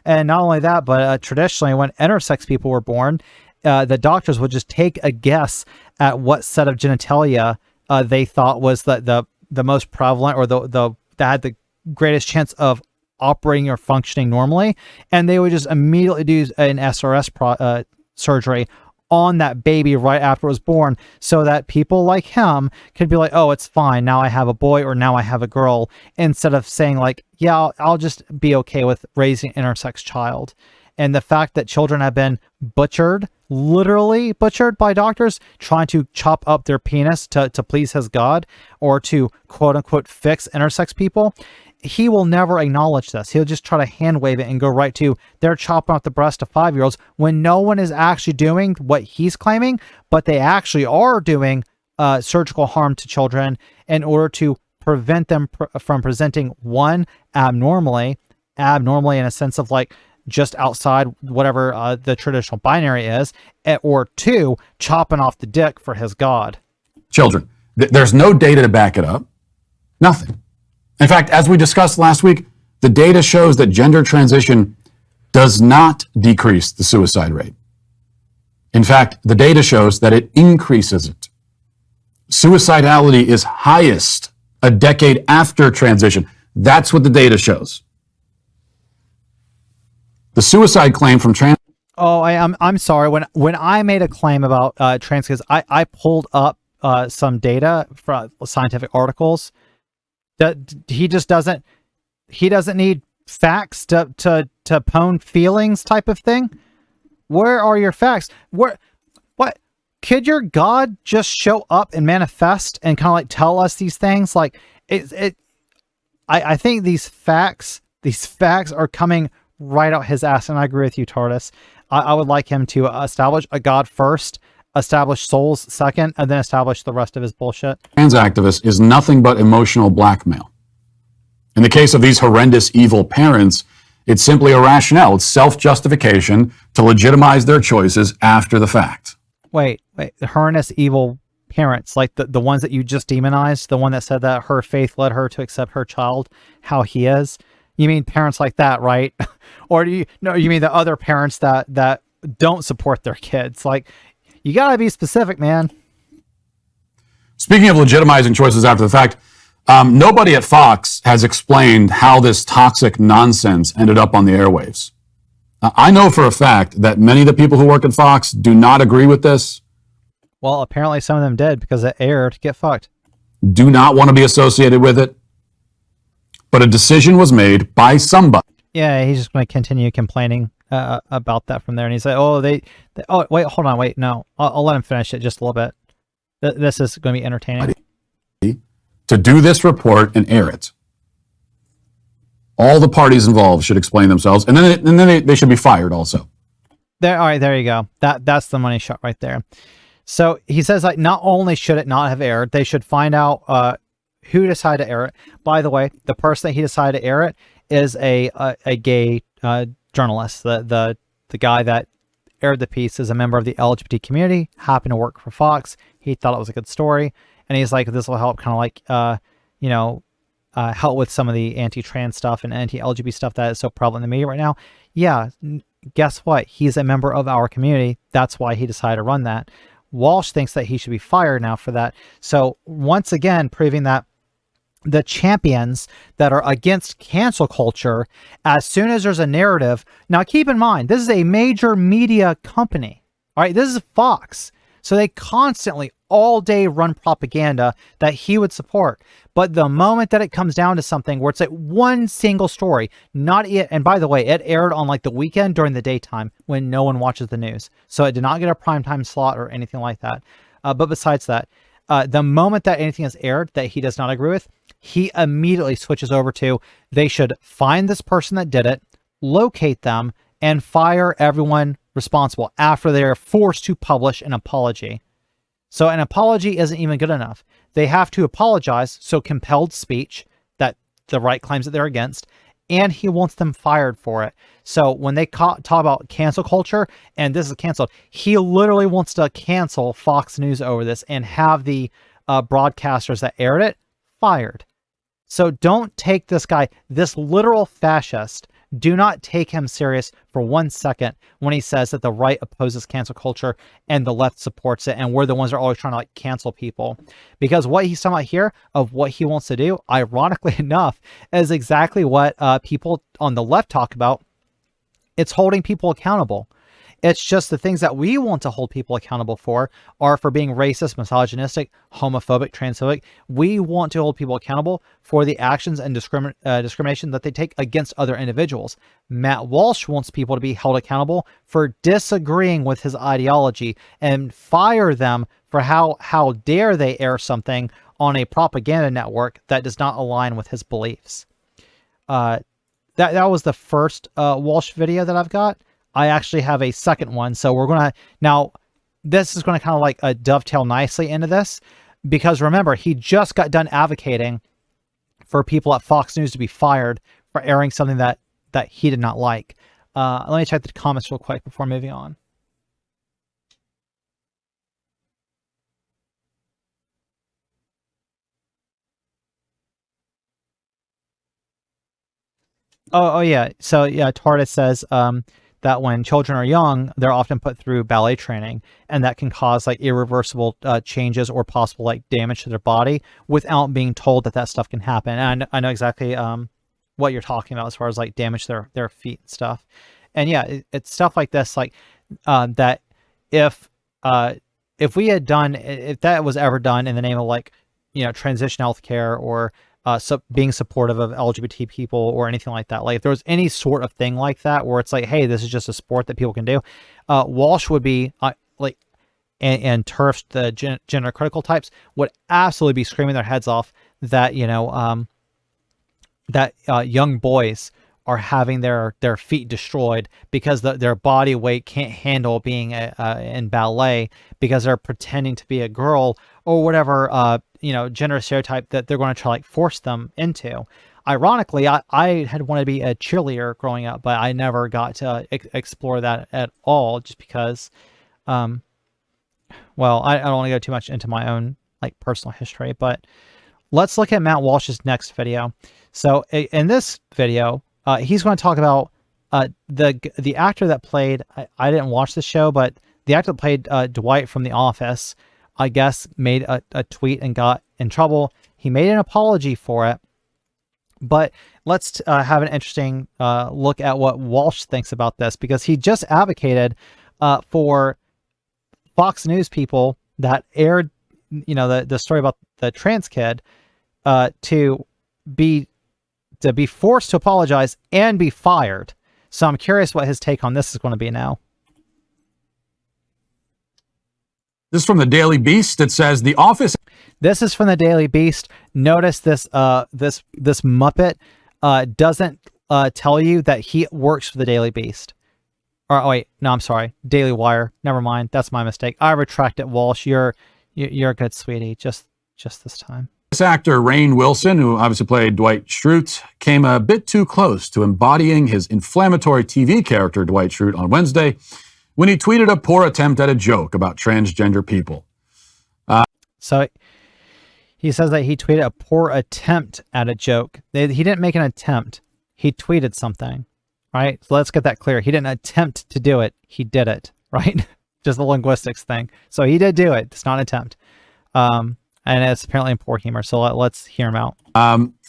And not only that, but traditionally when intersex people were born, the doctors would just take a guess at what set of genitalia they thought was the most prevalent, or that had the greatest chance of operating or functioning normally, and they would just immediately do an SRS surgery on that baby right after it was born, so that people like him could be like, oh, it's fine, now I have a boy or now I have a girl, instead of saying like, yeah, I'll just be okay with raising an intersex child. And the fact that children have been butchered, literally butchered by doctors trying to chop up their penis to please his God, or to quote unquote fix intersex people, he will never acknowledge this. He'll just try to hand wave it and go right to they're chopping off the breast of 5-year-olds, when no one is actually doing what he's claiming, but they actually are doing surgical harm to children in order to prevent them from presenting, one, abnormally in a sense of like just outside whatever the traditional binary is, or two, chopping off the dick for his God. Children. There's no data to back it up. Nothing. In fact, as we discussed last week, the data shows that gender transition does not decrease the suicide rate. In fact, the data shows that it increases it. Suicidality is highest a decade after transition. That's what the data shows. The suicide claim from trans... Oh, I'm sorry. When I made a claim about trans kids, I pulled up some data from scientific articles. That he doesn't need facts to pwn feelings type of thing. Where are your facts? What could your God just show up and manifest and kind of like tell us these things? Like I think these facts are coming right out his ass, and I agree with you, Tardis. I would like him to establish a God first, establish souls second, and then establish the rest of his bullshit. Trans activist is nothing but emotional blackmail. In the case of these horrendous evil parents, it's simply a rationale. It's self-justification to legitimize their choices after the fact. Wait, horrendous evil parents, like the ones that you just demonized, the one that said that her faith led her to accept her child how he is. You mean parents like that, right? Or you mean the other parents that don't support their kids? Like, you gotta be specific, man. Speaking of legitimizing choices after the fact, nobody at Fox has explained how this toxic nonsense ended up on the airwaves. I know for a fact that many of the people who work at Fox do not agree with this. Well, apparently some of them did because it aired. Get fucked. Do not want to be associated with it. But a decision was made by somebody. Yeah, he's just going to continue complaining about that from there. And he's like, oh, oh, wait, hold on, wait, no. I'll let him finish it just a little bit. This is going to be entertaining. To do this report and air it. All the parties involved should explain themselves, and then they should be fired also. All right, there you go. That's the money shot right there. So he says, like, not only should it not have aired, they should find out who decided to air it. By the way, the person that he decided to air it is a gay journalist. The guy that aired the piece is a member of the LGBT community, happened to work for Fox. He thought it was a good story, and he's like, this will help kind of like, help with some of the anti-trans stuff and anti-LGBT stuff that is so prevalent in the media right now. Yeah, guess what? He's a member of our community. That's why he decided to run that. Walsh thinks that he should be fired now for that. So once again, proving that the champions that are against cancel culture, as soon as there's a narrative, now keep in mind, this is a major media company, all right? This is Fox. So they constantly all day run propaganda that he would support. But the moment that it comes down to something where it's like one single story, not it, and by the way, it aired on like the weekend during the daytime when no one watches the news. So it did not get a primetime slot or anything like that. But besides that, the moment that anything is aired that he does not agree with, he immediately switches over to, they should find this person that did it, locate them, and fire everyone responsible after they're forced to publish an apology. So an apology isn't even good enough. They have to apologize, so compelled speech, that the right claims that they're against, and he wants them fired for it. So when they talk about cancel culture, and this is canceled, he literally wants to cancel Fox News over this and have the broadcasters that aired it fired. So don't take this guy, this literal fascist, do not take him serious for 1 second when he says that the right opposes cancel culture and the left supports it, and we're the ones that are always trying to like cancel people. Because what he's talking about here of what he wants to do, ironically enough, is exactly what people on the left talk about. It's holding people accountable. It's just the things that we want to hold people accountable for are for being racist, misogynistic, homophobic, transphobic. We want to hold people accountable for the actions and discrimination that they take against other individuals. Matt Walsh wants people to be held accountable for disagreeing with his ideology and fire them for how dare they air something on a propaganda network that does not align with his beliefs. That was the first Walsh video that I've got. I actually have a second one. So we're going to, now this is going to kind of like dovetail nicely into this, because remember, he just got done advocating for people at Fox News to be fired for airing something that he did not like. Let me check the comments real quick before moving on. Oh yeah. So yeah, Tardis says, that when children are young, they're often put through ballet training, and that can cause like irreversible changes or possible like damage to their body without being told that stuff can happen. And I know exactly what you're talking about as far as like damage to their feet and stuff. And yeah, it's stuff like this, like that if we had done, if that was ever done in the name of like, transition healthcare or being supportive of LGBT people or anything like that. Like if there was any sort of thing like that where it's like, hey, this is just a sport that people can do, Walsh would be and TERFs, the gender critical types, would absolutely be screaming their heads off that young boys are having their feet destroyed because their body weight can't handle being in ballet because they're pretending to be a girl or whatever gender stereotype that they're going to try like force them into. Ironically, I had wanted to be a cheerleader growing up, but I never got to explore that at all, just because well, I don't want to go too much into my own like personal history, but let's look at Matt Walsh's next video. So in this video, he's going to talk about the actor that played, I didn't watch the show, but the actor that played Dwight from The Office, I guess, made a tweet and got in trouble. He made an apology for it. But let's have an interesting look at what Walsh thinks about this, because he just advocated for Fox News people that aired, the story about the trans kid to be forced to apologize and be fired. So I'm curious what his take on this is going to be now. This is from the Daily Beast. It says The Office. This is from the Daily Beast. Notice this this Muppet doesn't tell you that he works for the Daily Beast. Or oh wait, no, I'm sorry, Daily Wire. Never mind, that's my mistake. I retract it, Walsh. You're a good sweetie. Just this time. This actor, Rainn Wilson, who obviously played Dwight Schrute, came a bit too close to embodying his inflammatory TV character, Dwight Schrute, on Wednesday when he tweeted a poor attempt at a joke about transgender people. So he says that he tweeted a poor attempt at a joke. He didn't make an attempt. He tweeted something, right? So let's get that clear. He didn't attempt to do it. He did it, right? Just the linguistics thing. So he did do it. It's not an attempt. And it's apparently in poor humor. So let's hear him out.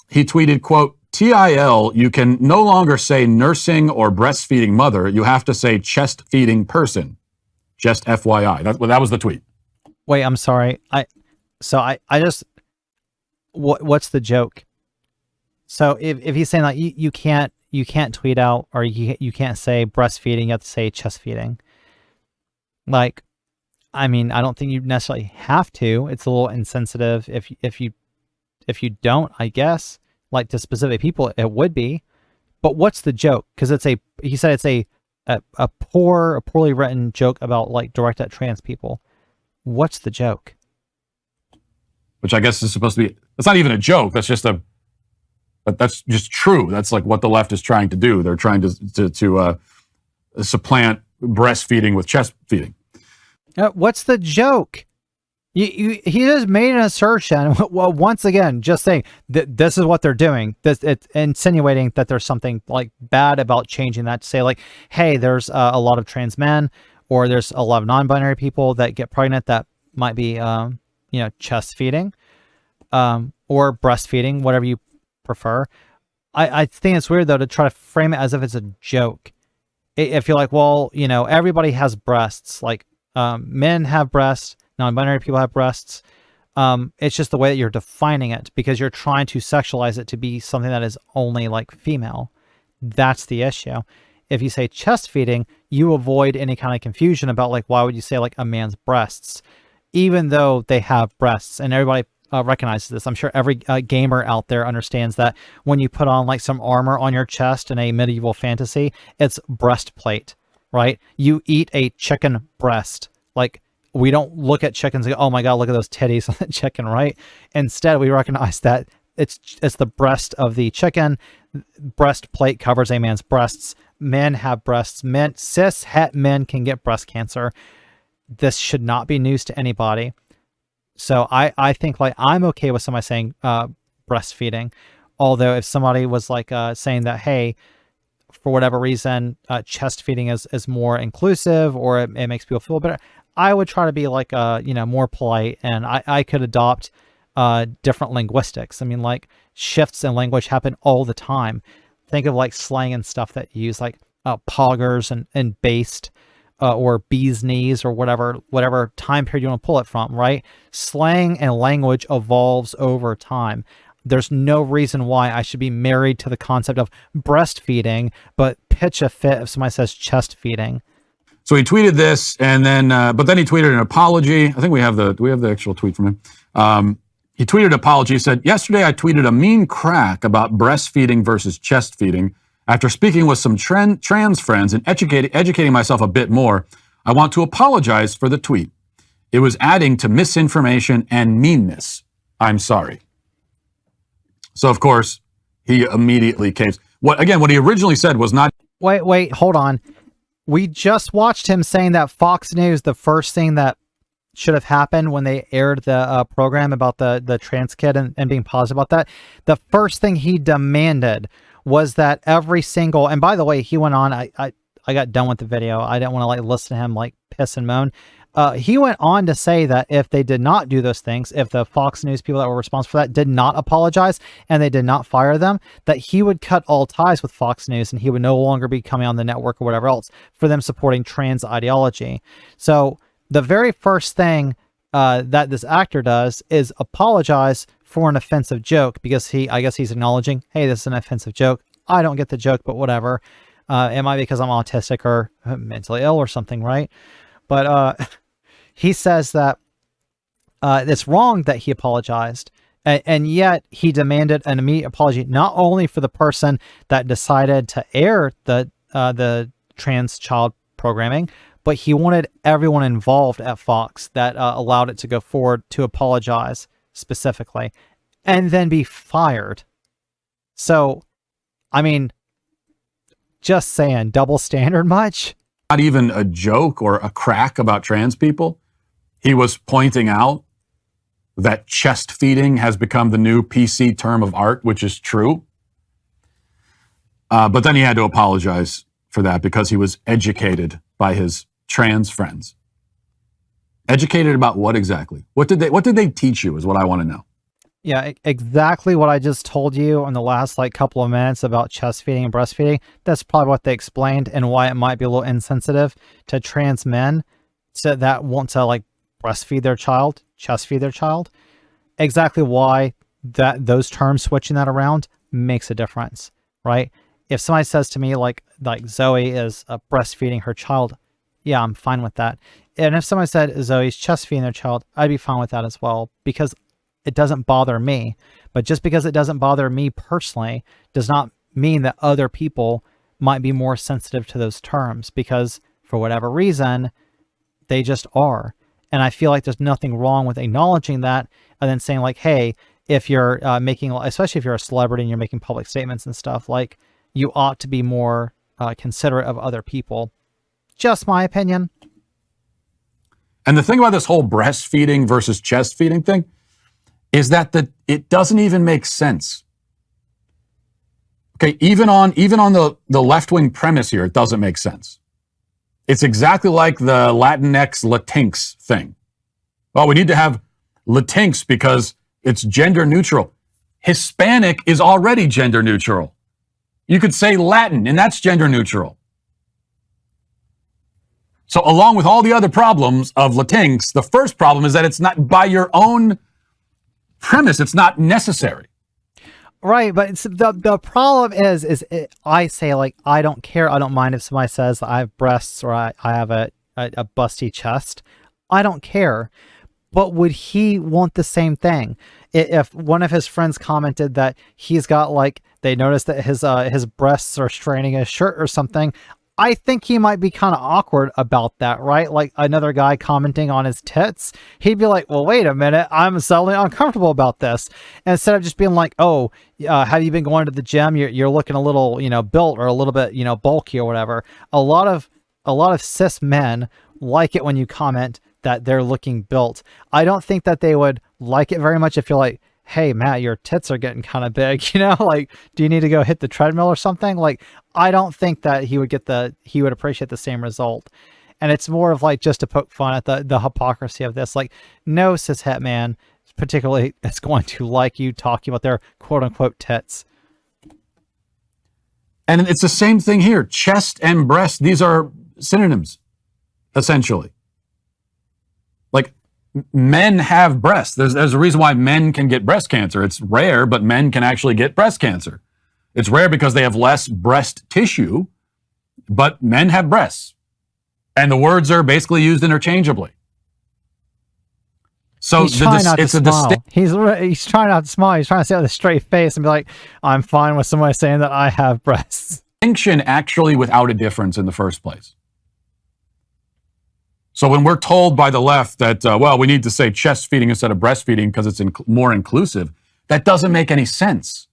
He tweeted, quote, TIL, you can no longer say nursing or breastfeeding mother. You have to say chest feeding person. Just FYI. That was the tweet. Wait, I'm sorry. I just, what's the joke? So if he's saying like you can't tweet out, or you can't say breastfeeding, you have to say chest feeding. Like, I mean, I don't think you necessarily have to. It's a little insensitive if you don't, I guess. Like to specific people, it would be. But what's the joke? Because he said it's a poorly written joke about like directed at trans people. What's the joke? Which I guess is supposed to be, that's not even a joke. That's just but that's just true. That's like what the left is trying to do. They're trying to supplant breastfeeding with chest feeding. What's the joke? He just made an assertion. Well, once again, just saying that this is what they're doing. It's insinuating that there's something like bad about changing that to say like, hey, there's a lot of trans men, or there's a lot of non-binary people that get pregnant that might be, chest feeding, or breastfeeding, whatever you prefer. I think it's weird though to try to frame it as if it's a joke. If you're like, well, everybody has breasts, like men have breasts, non-binary people have breasts. It's just the way that you're defining it, because you're trying to sexualize it to be something that is only like female. That's the issue. If you say chest feeding, you avoid any kind of confusion about like, why would you say like a man's breasts, even though they have breasts, and everybody recognizes this. I'm sure every gamer out there understands that when you put on like some armor on your chest in a medieval fantasy, it's breastplate, right? You eat a chicken breast. Like, we don't look at chickens and go, oh my God, look at those titties on the chicken, right? Instead, we recognize that it's the breast of the chicken. Breastplate covers a man's breasts. Men have breasts. Cis het men can get breast cancer. This should not be news to anybody. So I think like I'm okay with somebody saying breastfeeding. Although if somebody was like saying that, hey, for whatever reason, chest feeding is more inclusive, or it makes people feel better, I would try to be like, more polite, and I could adopt different linguistics. I mean, like shifts in language happen all the time. Think of like slang and stuff that you use, like poggers and based, or bee's knees, or whatever time period you want to pull it from, right? Slang and language evolves over time. There's no reason why I should be married to the concept of breastfeeding, but pitch a fit if somebody says chest feeding. So he tweeted this, and then, but then he tweeted an apology. I think do we have the actual tweet from him? He tweeted an apology. He said, yesterday I tweeted a mean crack about breastfeeding versus chest feeding. After speaking with some trans friends and educating myself a bit more, I want to apologize for the tweet. It was adding to misinformation and meanness. I'm sorry. So, of course, he immediately caves. What he originally said was not... Wait, hold on. We just watched him saying that Fox News, the first thing that should have happened when they aired the program about the trans kid and being positive about that, the first thing he demanded was that every single, and by the way, he went on, I got done with the video. I didn't want to like listen to him like piss and moan. He went on to say that if they did not do those things, if the Fox News people that were responsible for that did not apologize and they did not fire them, that he would cut all ties with Fox News and he would no longer be coming on the network or whatever else for them supporting trans ideology. So the very first thing that this actor does is apologize for an offensive joke, because I guess he's acknowledging, hey, this is an offensive joke. I don't get the joke, but whatever. It might be because I'm autistic or mentally ill or something, right? But he says that it's wrong that he apologized, and yet he demanded an immediate apology, not only for the person that decided to air the trans child programming, but he wanted everyone involved at Fox that allowed it to go forward to apologize specifically, and then be fired. So, I mean, just saying, double standard much? Not even a joke or a crack about trans people. He was pointing out that chest feeding has become the new PC term of art, which is true. But then he had to apologize for that because he was educated by his trans friends. Educated about what exactly? What did they teach you is what I want to know. Yeah, exactly what I just told you in the last like couple of minutes about chest feeding and breastfeeding. That's probably what they explained, and why it might be a little insensitive to trans men that want to like breastfeed their child, chest feed their child. Exactly why those terms, switching that around, makes a difference, right? If somebody says to me like Zoe is breastfeeding her child, yeah, I'm fine with that. And if somebody said Zoe's chest feeding their child, I'd be fine with that as well, because it doesn't bother me. But just because it doesn't bother me personally does not mean that other people might be more sensitive to those terms, because for whatever reason, they just are. And I feel like there's nothing wrong with acknowledging that and then saying like, hey, if you're making, especially if you're a celebrity and you're making public statements and stuff, like, you ought to be more considerate of other people. Just my opinion. And the thing about this whole breastfeeding versus chest feeding thing is that it doesn't even make sense. Okay, even on the left-wing premise here, it doesn't make sense. It's exactly like the Latinx Latinx thing. Well, we need to have Latinx because it's gender neutral. Hispanic is already gender neutral. You could say Latin, and that's gender neutral. So along with all the other problems of Latinx, the first problem is that it's not, by your own premise, it's not necessary. Right, but the problem is I say, like, I don't care. I don't mind if somebody says I have breasts or I have a busty chest. I don't care. But would he want the same thing? If one of his friends commented that he's got, like, they noticed that his breasts are straining his shirt or something, I think he might be kind of awkward about that, right? Like another guy commenting on his tits, he'd be like, well, wait a minute, I'm suddenly uncomfortable about this. And instead of just being like, oh, have you been going to the gym? You're looking a little, built or a little bit, bulky or whatever. A lot of cis men like it when you comment that they're looking built. I don't think that they would like it very much if you're like, hey, Matt, your tits are getting kind of big, like, do you need to go hit the treadmill or something? Like, I don't think that he would appreciate the same result. And it's more of like just to poke fun at the hypocrisy of this. Like, no cishet man, particularly, is going to like you talking about their quote unquote tits. And it's the same thing here. Chest and breast, these are synonyms, essentially. Like, men have breasts. There's a reason why men can get breast cancer. It's rare, but men can actually get breast cancer. It's rare because they have less breast tissue, but men have breasts. And the words are basically used interchangeably. So he's trying not to smile. He's trying not to smile. He's trying to say it with a straight face and be like, I'm fine with somebody saying that I have breasts. Distinction actually without a difference in the first place. So when we're told by the left that, we need to say chest feeding instead of breastfeeding because it's more inclusive, that doesn't make any sense.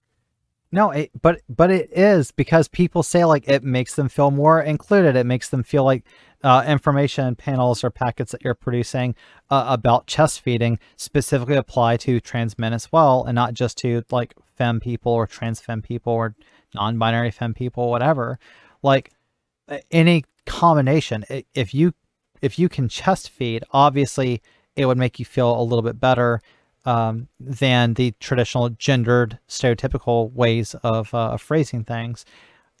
No, but it is, because people say like it makes them feel more included. It makes them feel like information panels or packets that you're producing about chest feeding specifically apply to trans men as well, and not just to like femme people or trans femme people or non-binary femme people, whatever. Like any combination, if you can chest feed, obviously it would make you feel a little bit better than the traditional gendered stereotypical ways of phrasing things.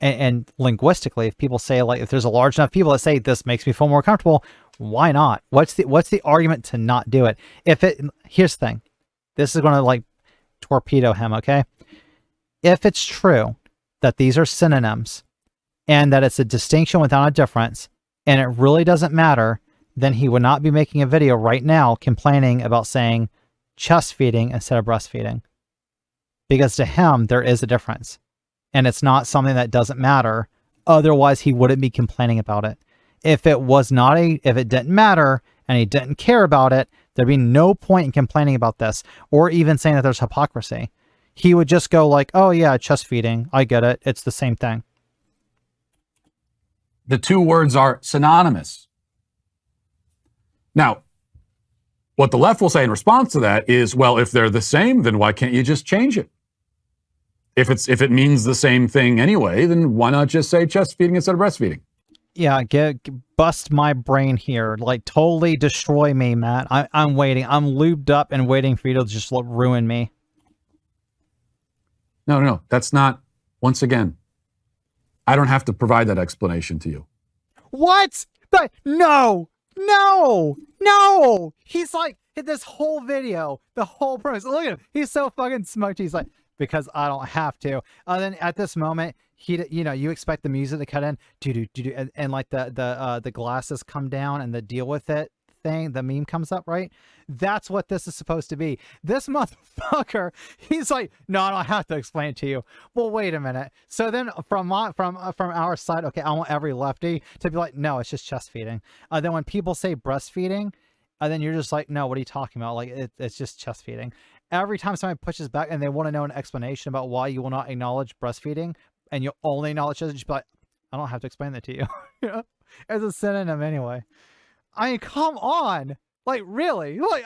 And linguistically, if people say like, if there's a large enough people that say this makes me feel more comfortable, why not? What's the argument to not do it? Here's the thing, this is going to like torpedo him. Okay. If it's true that these are synonyms and that it's a distinction without a difference, and it really doesn't matter, then he would not be making a video right now complaining about saying chest feeding instead of breastfeeding, because to him there is a difference, and it's not something that doesn't matter. Otherwise he wouldn't be complaining about it. If it didn't matter and he didn't care about it, there'd be no point in complaining about this or even saying that there's hypocrisy. He would just go like, oh yeah, chest feeding, I get it, it's the same thing. The two words are synonymous. Now, what the left will say in response to that is, well, if they're the same, then why can't you just change it? If it means the same thing anyway, then why not just say chest feeding instead of breastfeeding? Yeah, bust my brain here. Like, totally destroy me, Matt. I'm waiting. I'm lubed up and waiting for you to just ruin me. No, that's not, once again, I don't have to provide that explanation to you. What? No! He's like, this whole video, the whole premise, look at him. He's so fucking smoked. He's like, because I don't have to. Then at this moment, you expect the music to cut in, and like the glasses come down and the deal with it thing, the meme comes up, right? That's what this is supposed to be. This motherfucker, he's like, no, I don't have to explain it to you. Well, wait a minute. So then from our side, okay, I want every lefty to be like, no, it's just chest feeding. Then when people say breastfeeding, then you're just like, no, what are you talking about? Like, it's just chest feeding. Every time somebody pushes back and they want to know an explanation about why you will not acknowledge breastfeeding and you only acknowledge it, just be like, I don't have to explain that to you. You know? It's a synonym anyway. I mean, come on. Like, really? Like,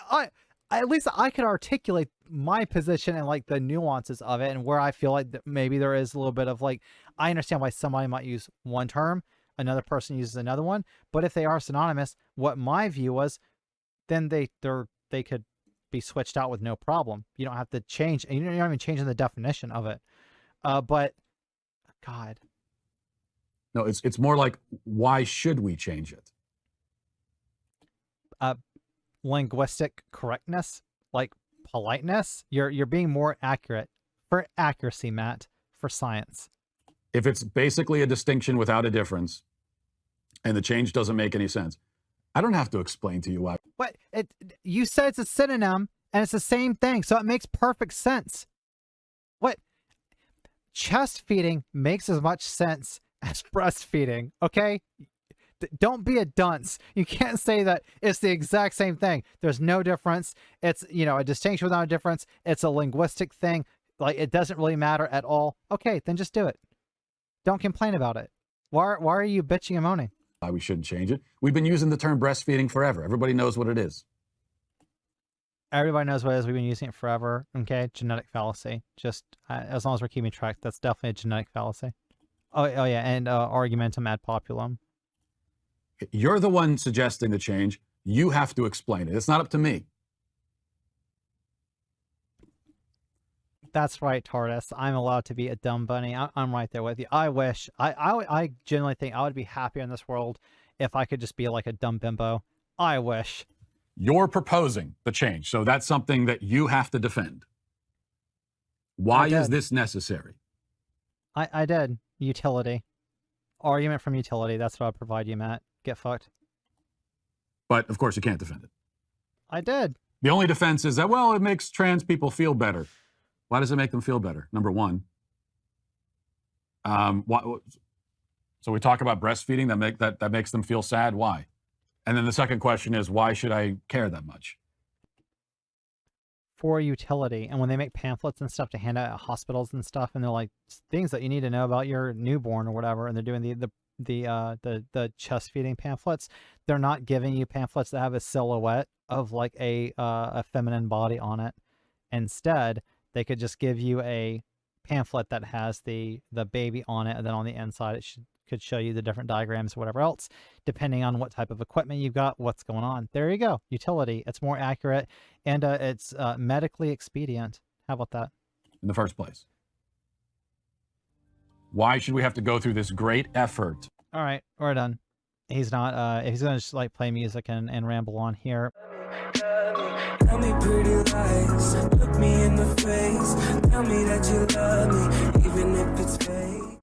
at least I could articulate my position and like the nuances of it, and where I feel like that maybe there is a little bit of like, I understand why somebody might use one term, another person uses another one, but if they are synonymous, what my view was, then they could be switched out with no problem. You don't have to change, and you're not even changing the definition of it. But God. No, it's more like, why should we change it? Linguistic correctness, like politeness. You're being more accurate, for accuracy, Matt, for science. If it's basically a distinction without a difference, and the change doesn't make any sense, I don't have to explain to you why. What? You said it's a synonym, and it's the same thing, so it makes perfect sense. What? Chest feeding makes as much sense as breastfeeding, okay? Don't be a dunce. You can't say that it's the exact same thing. There's no difference. It's, a distinction without a difference. It's a linguistic thing. Like, it doesn't really matter at all. Okay, then just do it. Don't complain about it. Why are you bitching and moaning? Why we shouldn't change it. We've been using the term breastfeeding forever. Everybody knows what it is. Everybody knows what it is. We've been using it forever. Okay, genetic fallacy. Just as long as we're keeping track, that's definitely a genetic fallacy. Oh yeah, and argumentum ad populum. You're the one suggesting the change. You have to explain it. It's not up to me. That's right, TARDIS. I'm allowed to be a dumb bunny. I'm right there with you. I wish. I genuinely think I would be happier in this world if I could just be like a dumb bimbo. I wish. You're proposing the change, so that's something that you have to defend. Why is this necessary? I did. Utility. Argument from utility. That's what I'll provide you, Matt. Get fucked. But, of course, you can't defend it. I did. The only defense is that, well, it makes trans people feel better. Why does it make them feel better? Number one. So we talk about breastfeeding, that makes them feel sad. Why? And then the second question is, why should I care that much? for utility. And when they make pamphlets and stuff to hand out at hospitals and stuff, and they're like things that you need to know about your newborn or whatever, and they're doing the chest feeding pamphlets, they're not giving you pamphlets that have a silhouette of like a feminine body on it. Instead, they could just give you a pamphlet that has the baby on it, and then on the inside it could show you the different diagrams or whatever else, depending on what type of equipment you've got, what's going on. There you go. Utility. It's more accurate, and it's medically expedient. How about that? In the first place. Why should we have to go through this great effort? All right, we're done. He's not, if he's going to just like play music and ramble on here. Tell me pretty lies, look me in the face, tell me that you love me, even if it's fake.